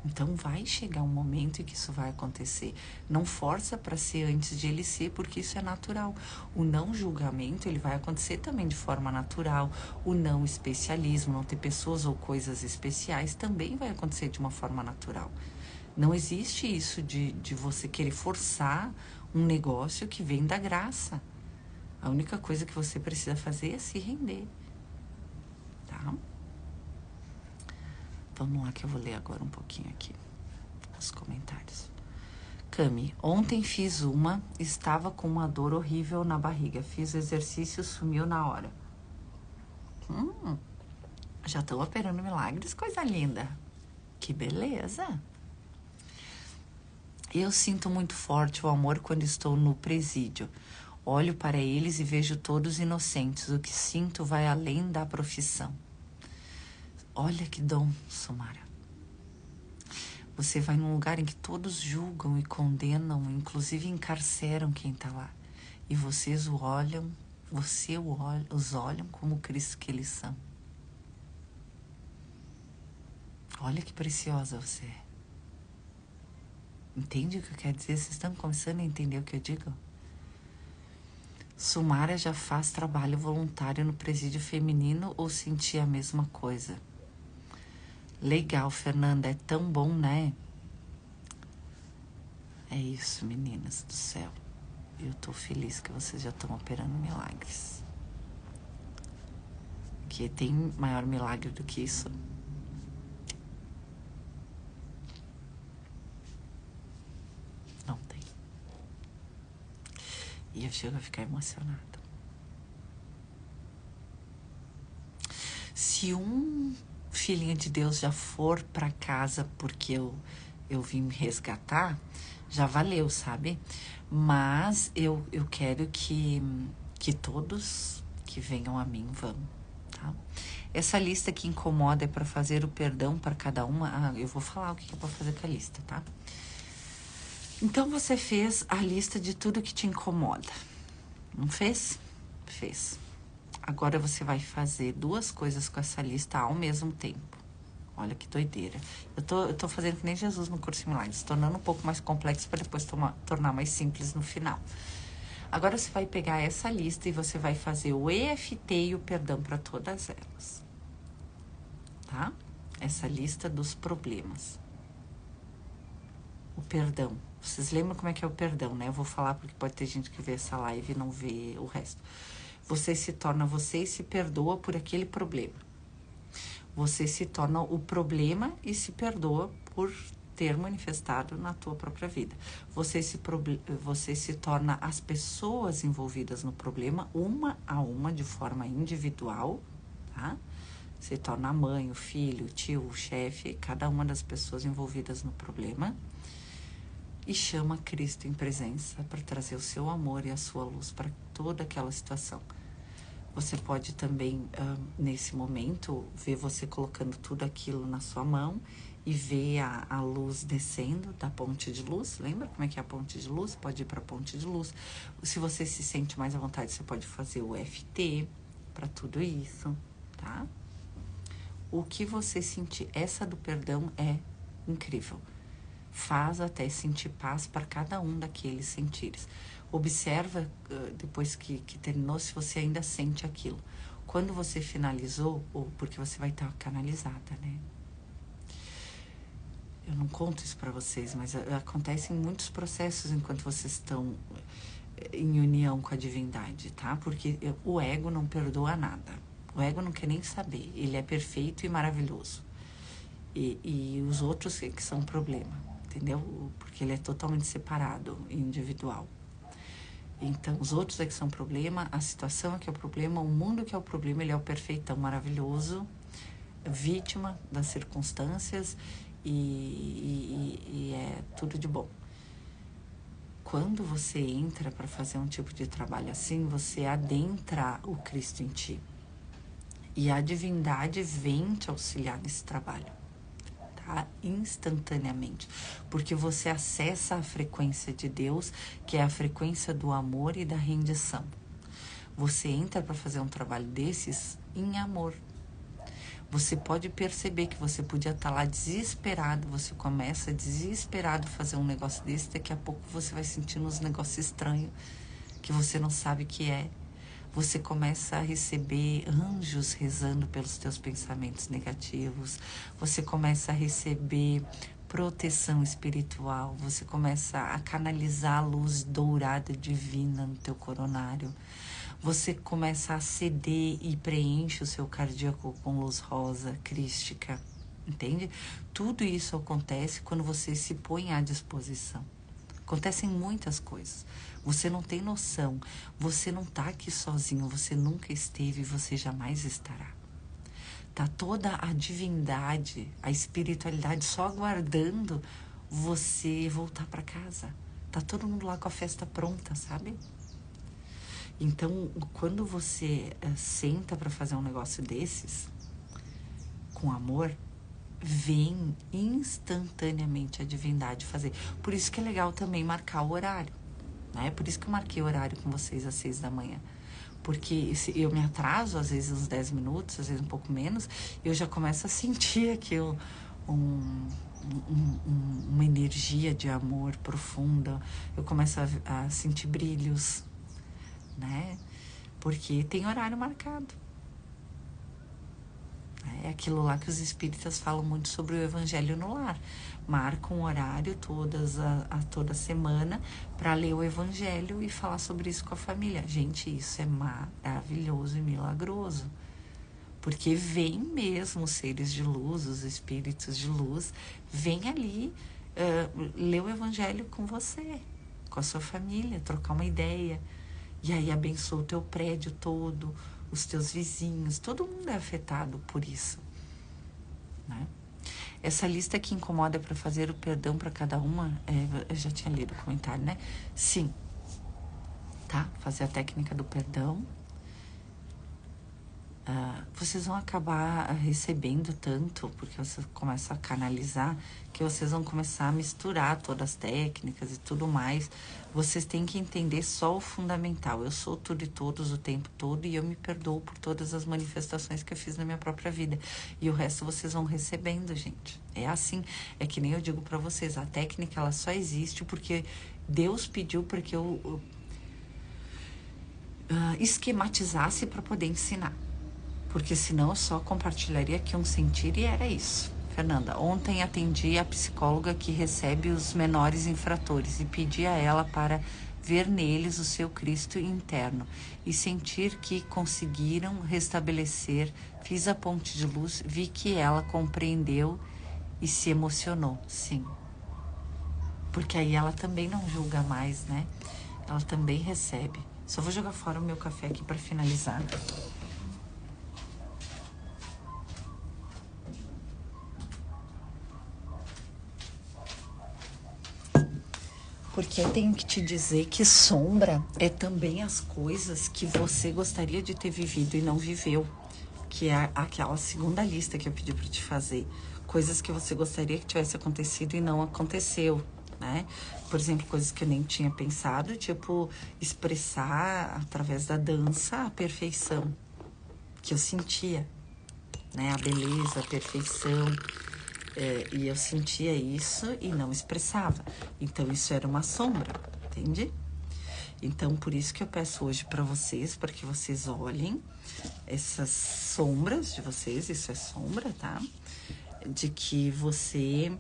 Então vai chegar um momento em que isso vai acontecer. Não força para ser antes de ele ser, porque isso é natural. O não julgamento, ele vai acontecer também de forma natural. O não especialismo, não ter pessoas ou coisas especiais, também vai acontecer de uma forma natural. Não existe isso de você querer forçar um negócio que vem da graça. A única coisa que você precisa fazer é se render. Tá? Vamos lá que eu vou ler agora um pouquinho aqui os comentários. Cami, ontem fiz estava com uma dor horrível na barriga. Fiz o exercício, sumiu na hora. Já estou operando milagres, coisa linda. Que beleza. Eu sinto muito forte o amor quando estou no presídio. Olho para eles e vejo todos inocentes. O que sinto vai além da profissão. Olha que dom, Sumara. Você vai num lugar em que todos julgam e condenam, inclusive encarceram quem está lá. E vocês os olham como o Cristo que eles são. Olha que preciosa você é. Entende o que eu quero dizer? Vocês estão começando a entender o que eu digo? Sumara já faz trabalho voluntário no presídio feminino ou sentia a mesma coisa? Legal, Fernanda, é tão bom, né? É isso, meninas do céu. Eu tô feliz que vocês já estão operando milagres. Que tem maior milagre do que isso? Não tem. E eu chego a ficar emocionada. Se um filhinho de Deus já for para casa porque eu vim me resgatar, já valeu, sabe? Mas eu quero que todos que venham a mim vão, tá? Essa lista que incomoda é para fazer o perdão para cada uma. Ah, eu vou falar o que é para fazer com a lista, tá? Então você fez a lista de tudo que te incomoda. Não fez? Fez. Agora você vai fazer 2 coisas com essa lista ao mesmo tempo. Olha que doideira. Eu tô fazendo que nem Jesus no Curso em Milagres, tornando um pouco mais complexo para depois tornar mais simples no final. Agora você vai pegar essa lista e você vai fazer o EFT e o perdão para todas elas. Tá? Essa lista dos problemas. O perdão. Vocês lembram como é que é o perdão, né? Eu vou falar porque pode ter gente que vê essa live e não vê o resto. Você se torna você e se perdoa por aquele problema. Você se torna o problema e se perdoa por ter manifestado na tua própria vida. Você se torna as pessoas envolvidas no problema, uma a uma, de forma individual, tá? Se torna a mãe, o filho, o tio, o chefe, cada uma das pessoas envolvidas no problema. E chama Cristo em presença para trazer o seu amor e a sua luz para toda aquela situação. Você pode também, nesse momento, ver você colocando tudo aquilo na sua mão e ver a luz descendo da ponte de luz. Lembra como é que é a ponte de luz? Pode ir para a ponte de luz. Se você se sente mais à vontade, você pode fazer o FT para tudo isso, tá? O que você sentir, essa do perdão é incrível. Faz até sentir paz para cada um daqueles sentires. Observa, depois que terminou, se você ainda sente aquilo. Quando você finalizou, ou porque você vai estar canalizada, né? Eu não conto isso para vocês, mas acontecem muitos processos enquanto vocês estão em união com a divindade, tá? Porque o ego não perdoa nada. O ego não quer nem saber. Ele é perfeito e maravilhoso. E os outros que são um problema, entendeu? Porque ele é totalmente separado e individual. Então, os outros é que são problema, a situação é que é o problema, o mundo que é o problema, ele é o perfeitão maravilhoso, vítima das circunstâncias e é tudo de bom. Quando você entra para fazer um tipo de trabalho assim, você adentra o Cristo em ti. E a divindade vem te auxiliar nesse trabalho, tá? Instantaneamente. Porque você acessa a frequência de Deus, que é a frequência do amor e da rendição. Você entra para fazer um trabalho desses em amor. Você pode perceber que você podia estar lá desesperado, você começa desesperado a fazer um negócio desse, daqui a pouco você vai sentindo uns negócios estranhos que você não sabe o que é. Você começa a receber anjos rezando pelos teus pensamentos negativos. Você começa a receber proteção espiritual. Você começa a canalizar a luz dourada divina no teu coronário. Você começa a acender e preenche o seu cardíaco com luz rosa, crística. Entende? Tudo isso acontece quando você se põe à disposição. Acontecem muitas coisas. Você não tem noção. Você não está aqui sozinho. Você nunca esteve e você jamais estará. Tá toda a divindade, a espiritualidade só aguardando você voltar para casa. Tá todo mundo lá com a festa pronta, sabe? Então, quando você senta para fazer um negócio desses, com amor, vem instantaneamente a divindade fazer. Por isso que é legal também marcar o horário, né? Por isso que eu marquei o horário com vocês às 6 da manhã. Porque se eu me atraso, às vezes uns 10 minutos, às vezes um pouco menos, eu já começo a sentir aqui uma energia de amor profunda. Eu começo a sentir brilhos. né? Porque tem horário marcado. É aquilo lá que os espíritas falam muito sobre o evangelho no lar. Marcam um horário toda semana para ler o evangelho e falar sobre isso com a família. Gente, isso é maravilhoso e milagroso. Porque vem mesmo os seres de luz, os espíritos de luz, vem ali ler o evangelho com você, com a sua família, trocar uma ideia. E aí abençoa o teu prédio todo, os teus vizinhos, todo mundo é afetado por isso, né? Essa lista que incomoda para fazer o perdão para cada uma, eu já tinha lido o comentário, né? Sim, tá? Fazer a técnica do perdão. Vocês vão acabar recebendo tanto, porque vocês começam a canalizar, que vocês vão começar a misturar todas as técnicas e tudo mais. Vocês têm que entender só o fundamental. Eu sou tudo e todos o tempo todo e eu me perdoo por todas as manifestações que eu fiz na minha própria vida. E o resto vocês vão recebendo, gente. É assim, é que nem eu digo pra vocês, a técnica ela só existe porque Deus pediu para que eu esquematizasse para poder ensinar. Porque senão eu só compartilharia aqui um sentir e era isso. Fernanda, ontem atendi a psicóloga que recebe os menores infratores e pedi a ela para ver neles o seu Cristo interno e sentir que conseguiram restabelecer. Fiz a ponte de luz, vi que ela compreendeu e se emocionou. Sim. Porque aí ela também não julga mais, né? Ela também recebe. Só vou jogar fora o meu café aqui para finalizar. Porque eu tenho que te dizer que sombra é também as coisas que você gostaria de ter vivido e não viveu. Que é aquela segunda lista que eu pedi para te fazer. Coisas que você gostaria que tivesse acontecido e não aconteceu, né? Por exemplo, coisas que eu nem tinha pensado, tipo expressar através da dança a perfeição que eu sentia, né? A beleza, a perfeição. E eu sentia isso e não expressava. Então, isso era uma sombra, entende? Então, por isso que eu peço hoje para vocês, para que vocês olhem essas sombras de vocês, isso é sombra, tá? De que você...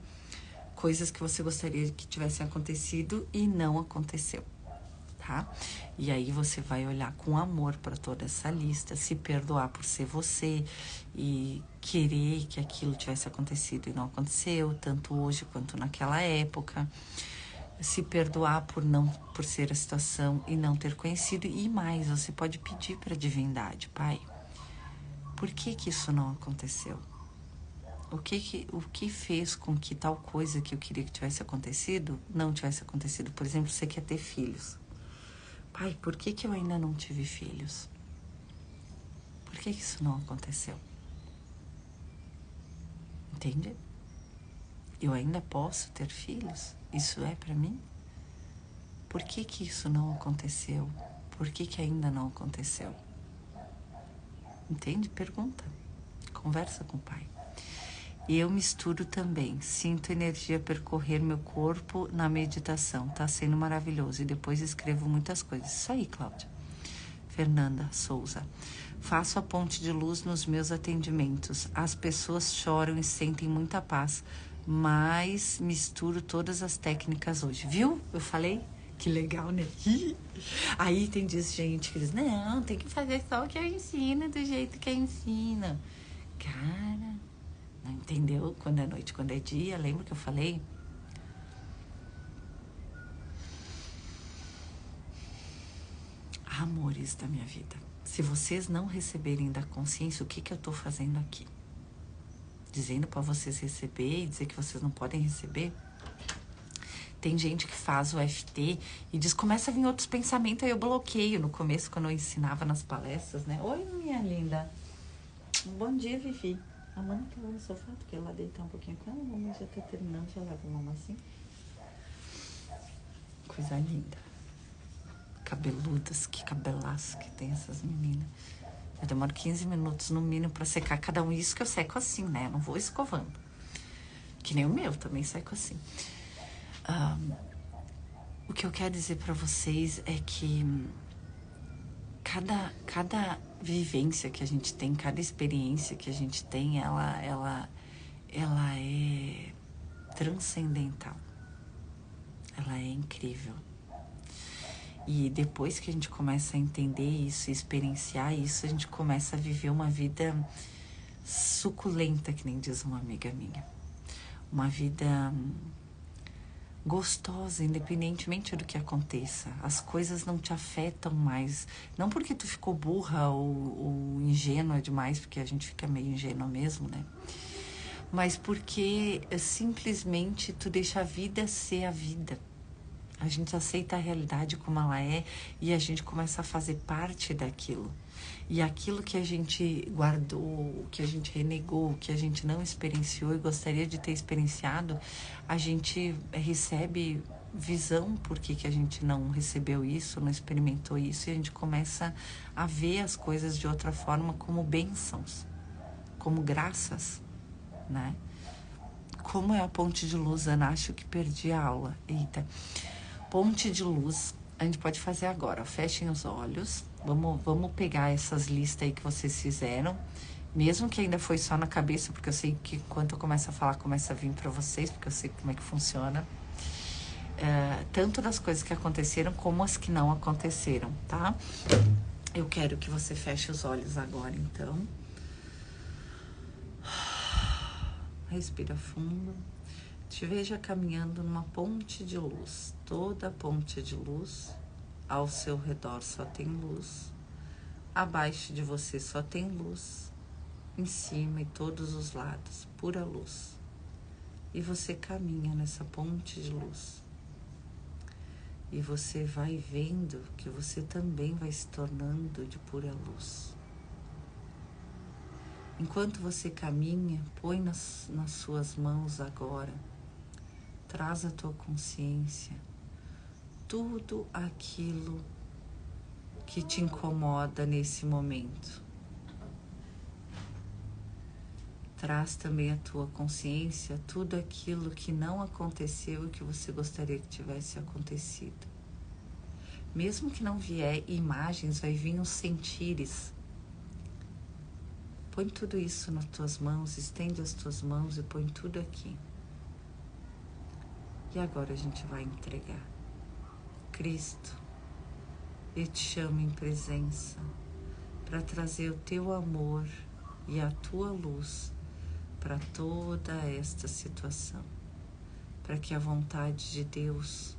Coisas que você gostaria que tivessem acontecido e não aconteceu, tá? E aí você vai olhar com amor para toda essa lista, se perdoar por ser você e querer que aquilo tivesse acontecido e não aconteceu, tanto hoje quanto naquela época. Se perdoar por ser a situação e não ter conhecido. E mais, você pode pedir para a divindade, Pai, por que isso não aconteceu? O que fez com que tal coisa que eu queria que tivesse acontecido não tivesse acontecido? Por exemplo, você quer ter filhos. Pai, por que eu ainda não tive filhos? Por que isso não aconteceu? Entende? Eu ainda posso ter filhos? Isso é para mim? Por que isso não aconteceu? Por que ainda não aconteceu? Entende? Pergunta. Conversa com o Pai. E eu misturo também. Sinto energia percorrer meu corpo na meditação. Tá sendo maravilhoso. E depois escrevo muitas coisas. Isso aí, Cláudia. Fernanda Souza. Faço a ponte de luz nos meus atendimentos. As pessoas choram e sentem muita paz. Mas misturo todas as técnicas hoje. Viu? Eu falei? Que legal, né? Aí tem gente que diz, não, tem que fazer só o que eu ensino, do jeito que eu ensino. Cara... Não entendeu? Quando é noite, quando é dia. Lembra que eu falei? Amores da minha vida. Se vocês não receberem da consciência, o que eu tô fazendo aqui? Dizendo para vocês receber e dizer que vocês não podem receber? Tem gente que faz o FT e diz, começa a vir outros pensamentos, aí eu bloqueio. No começo, quando eu ensinava nas palestras, né? Oi, minha linda. Bom dia, Vivi. A mãe tá lá no sofá, tu quer ir lá deitar um pouquinho com ela? A mamãe já tá terminando, já leva a mamãe assim. Coisa linda. Cabeludas, que cabelaço que tem essas meninas. Eu demoro 15 minutos no mínimo pra secar cada um. Isso que eu seco assim, né? Eu não vou escovando. Que nem o meu, também seco assim. O que eu quero dizer pra vocês é que cada vivência que a gente tem, cada experiência que a gente tem, ela é transcendental. Ela é incrível. E depois que a gente começa a entender isso, experienciar isso, a gente começa a viver uma vida suculenta, que nem diz uma amiga minha. Uma vida gostosa, independentemente do que aconteça. As coisas não te afetam mais. Não porque tu ficou burra ou ingênua demais, porque a gente fica meio ingênua mesmo, né? Mas porque simplesmente tu deixa a vida ser a vida. A gente aceita a realidade como ela é e a gente começa a fazer parte daquilo. E aquilo que a gente guardou, que a gente renegou, que a gente não experienciou e gostaria de ter experienciado, a gente recebe visão por que a gente não recebeu isso, não experimentou isso, e a gente começa a ver as coisas de outra forma como bênçãos, como graças, né? Como é a ponte de luz, Ana? Acho que perdi a aula. Eita. Ponte de luz, a gente pode fazer agora. Fechem os olhos. Vamos pegar essas listas aí que vocês fizeram. Mesmo que ainda foi só na cabeça, porque eu sei que quando eu começo a falar, começa a vir para vocês, porque eu sei como é que funciona. Tanto das coisas que aconteceram, como as que não aconteceram, tá? Eu quero que você feche os olhos agora, então. Respira fundo. Te veja caminhando numa ponte de luz. Toda ponte de luz, ao seu redor só tem luz. Abaixo de você só tem luz. Em cima e todos os lados, pura luz. E você caminha nessa ponte de luz. E você vai vendo que você também vai se tornando de pura luz. Enquanto você caminha, põe nas suas mãos agora, traz a tua consciência, tudo aquilo que te incomoda nesse momento. Traz também a tua consciência, tudo aquilo que não aconteceu e que você gostaria que tivesse acontecido. Mesmo que não vier imagens, vai vir os sentires. Põe tudo isso nas tuas mãos, estende as tuas mãos e põe tudo aqui. E agora a gente vai entregar. Cristo, eu te chamo em presença para trazer o teu amor e a tua luz para toda esta situação, para que a vontade de Deus,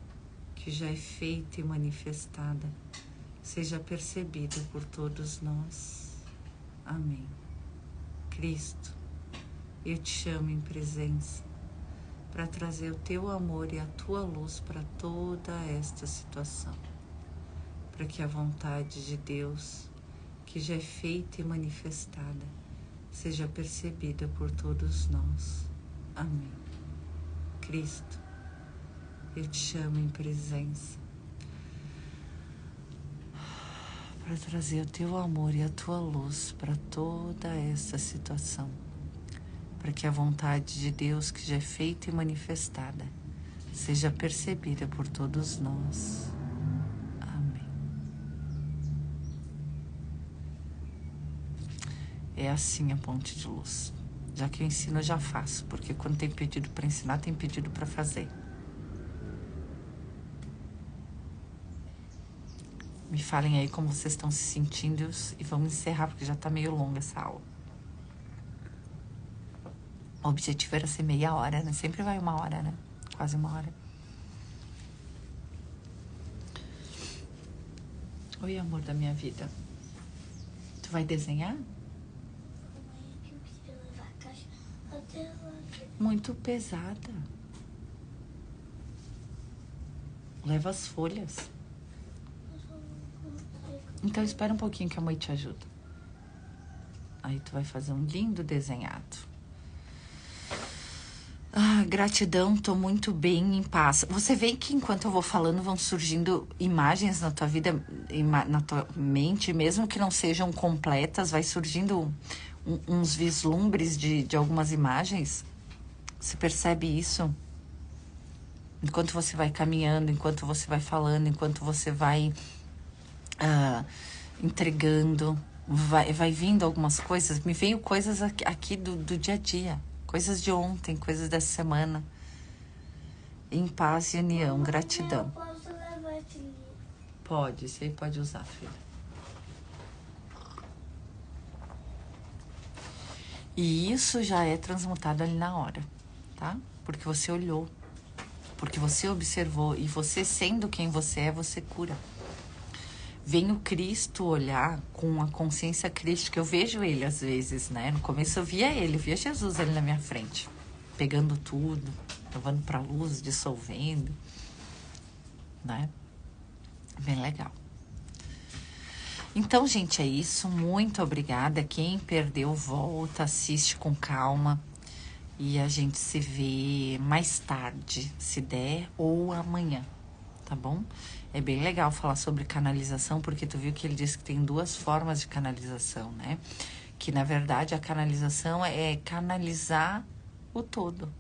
que já é feita e manifestada, seja percebida por todos nós. Amém. Cristo, eu te chamo em presença para trazer o teu amor e a tua luz para toda esta situação, para que a vontade de Deus, que já é feita e manifestada, seja percebida por todos nós. Amém. Cristo, eu te chamo em presença para trazer o teu amor e a tua luz para toda esta situação, para que a vontade de Deus, que já é feita e manifestada, seja percebida por todos nós. Amém. É assim a ponte de luz. Já que eu ensino, eu já faço, porque quando tem pedido para ensinar, tem pedido para fazer. Me falem aí como vocês estão se sentindo e vamos encerrar, porque já está meio longa essa aula. O objetivo era ser meia hora, né? Sempre vai 1 hora, né? Quase 1 hora. Oi, amor da minha vida. Tu vai desenhar? Muito pesada. Leva as folhas. Então espera um pouquinho que a mãe te ajuda. Aí tu vai fazer um lindo desenhado. Gratidão, tô muito bem, em paz. Você vê que enquanto eu vou falando vão surgindo imagens na tua vida, na tua mente, mesmo que não sejam completas, vai surgindo uns vislumbres de algumas imagens. Você percebe isso? Enquanto você vai caminhando, enquanto você vai falando, enquanto você vai entregando. Vai vindo algumas coisas. Me veio coisas aqui do dia a dia. Coisas de ontem, coisas dessa semana. Em paz e união, gratidão. Posso levar esse livro? Pode, você pode usar, filha. E isso já é transmutado ali na hora, tá? Porque você olhou, porque você observou, e você sendo quem você é, você cura. Vem o Cristo olhar com a consciência crística. Eu vejo ele às vezes, né? No começo eu via Jesus ali na minha frente, pegando tudo, levando pra luz, dissolvendo, né? Bem legal. Então, gente, é isso. Muito obrigada. Quem perdeu, volta, assiste com calma. E a gente se vê mais tarde, se der, ou amanhã, tá bom? É bem legal falar sobre canalização, porque tu viu que ele disse que tem 2 formas de canalização, né? Que, na verdade, a canalização é canalizar o todo.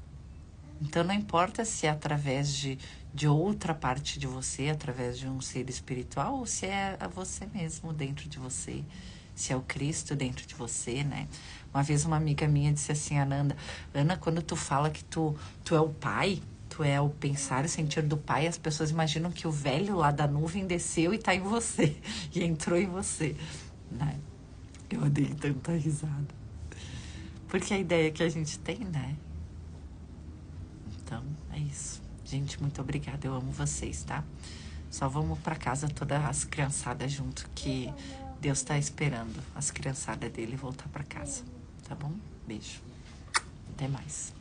Então, não importa se é através de outra parte de você, através de um ser espiritual, ou se é a você mesmo dentro de você, se é o Cristo dentro de você, né? Uma vez uma amiga minha disse assim, Ana, quando tu fala que tu é o pai, tu é o pensar e sentir do pai, as pessoas imaginam que o velho lá da nuvem desceu e tá em você, e entrou em você, né? Eu dei tanta risada. Porque a ideia que a gente tem, né? Então, é isso. Gente, muito obrigada. Eu amo vocês, tá? Só vamos pra casa todas as criançadas junto, que Deus tá esperando as criançadas dele voltar pra casa. Tá bom? Beijo. Até mais.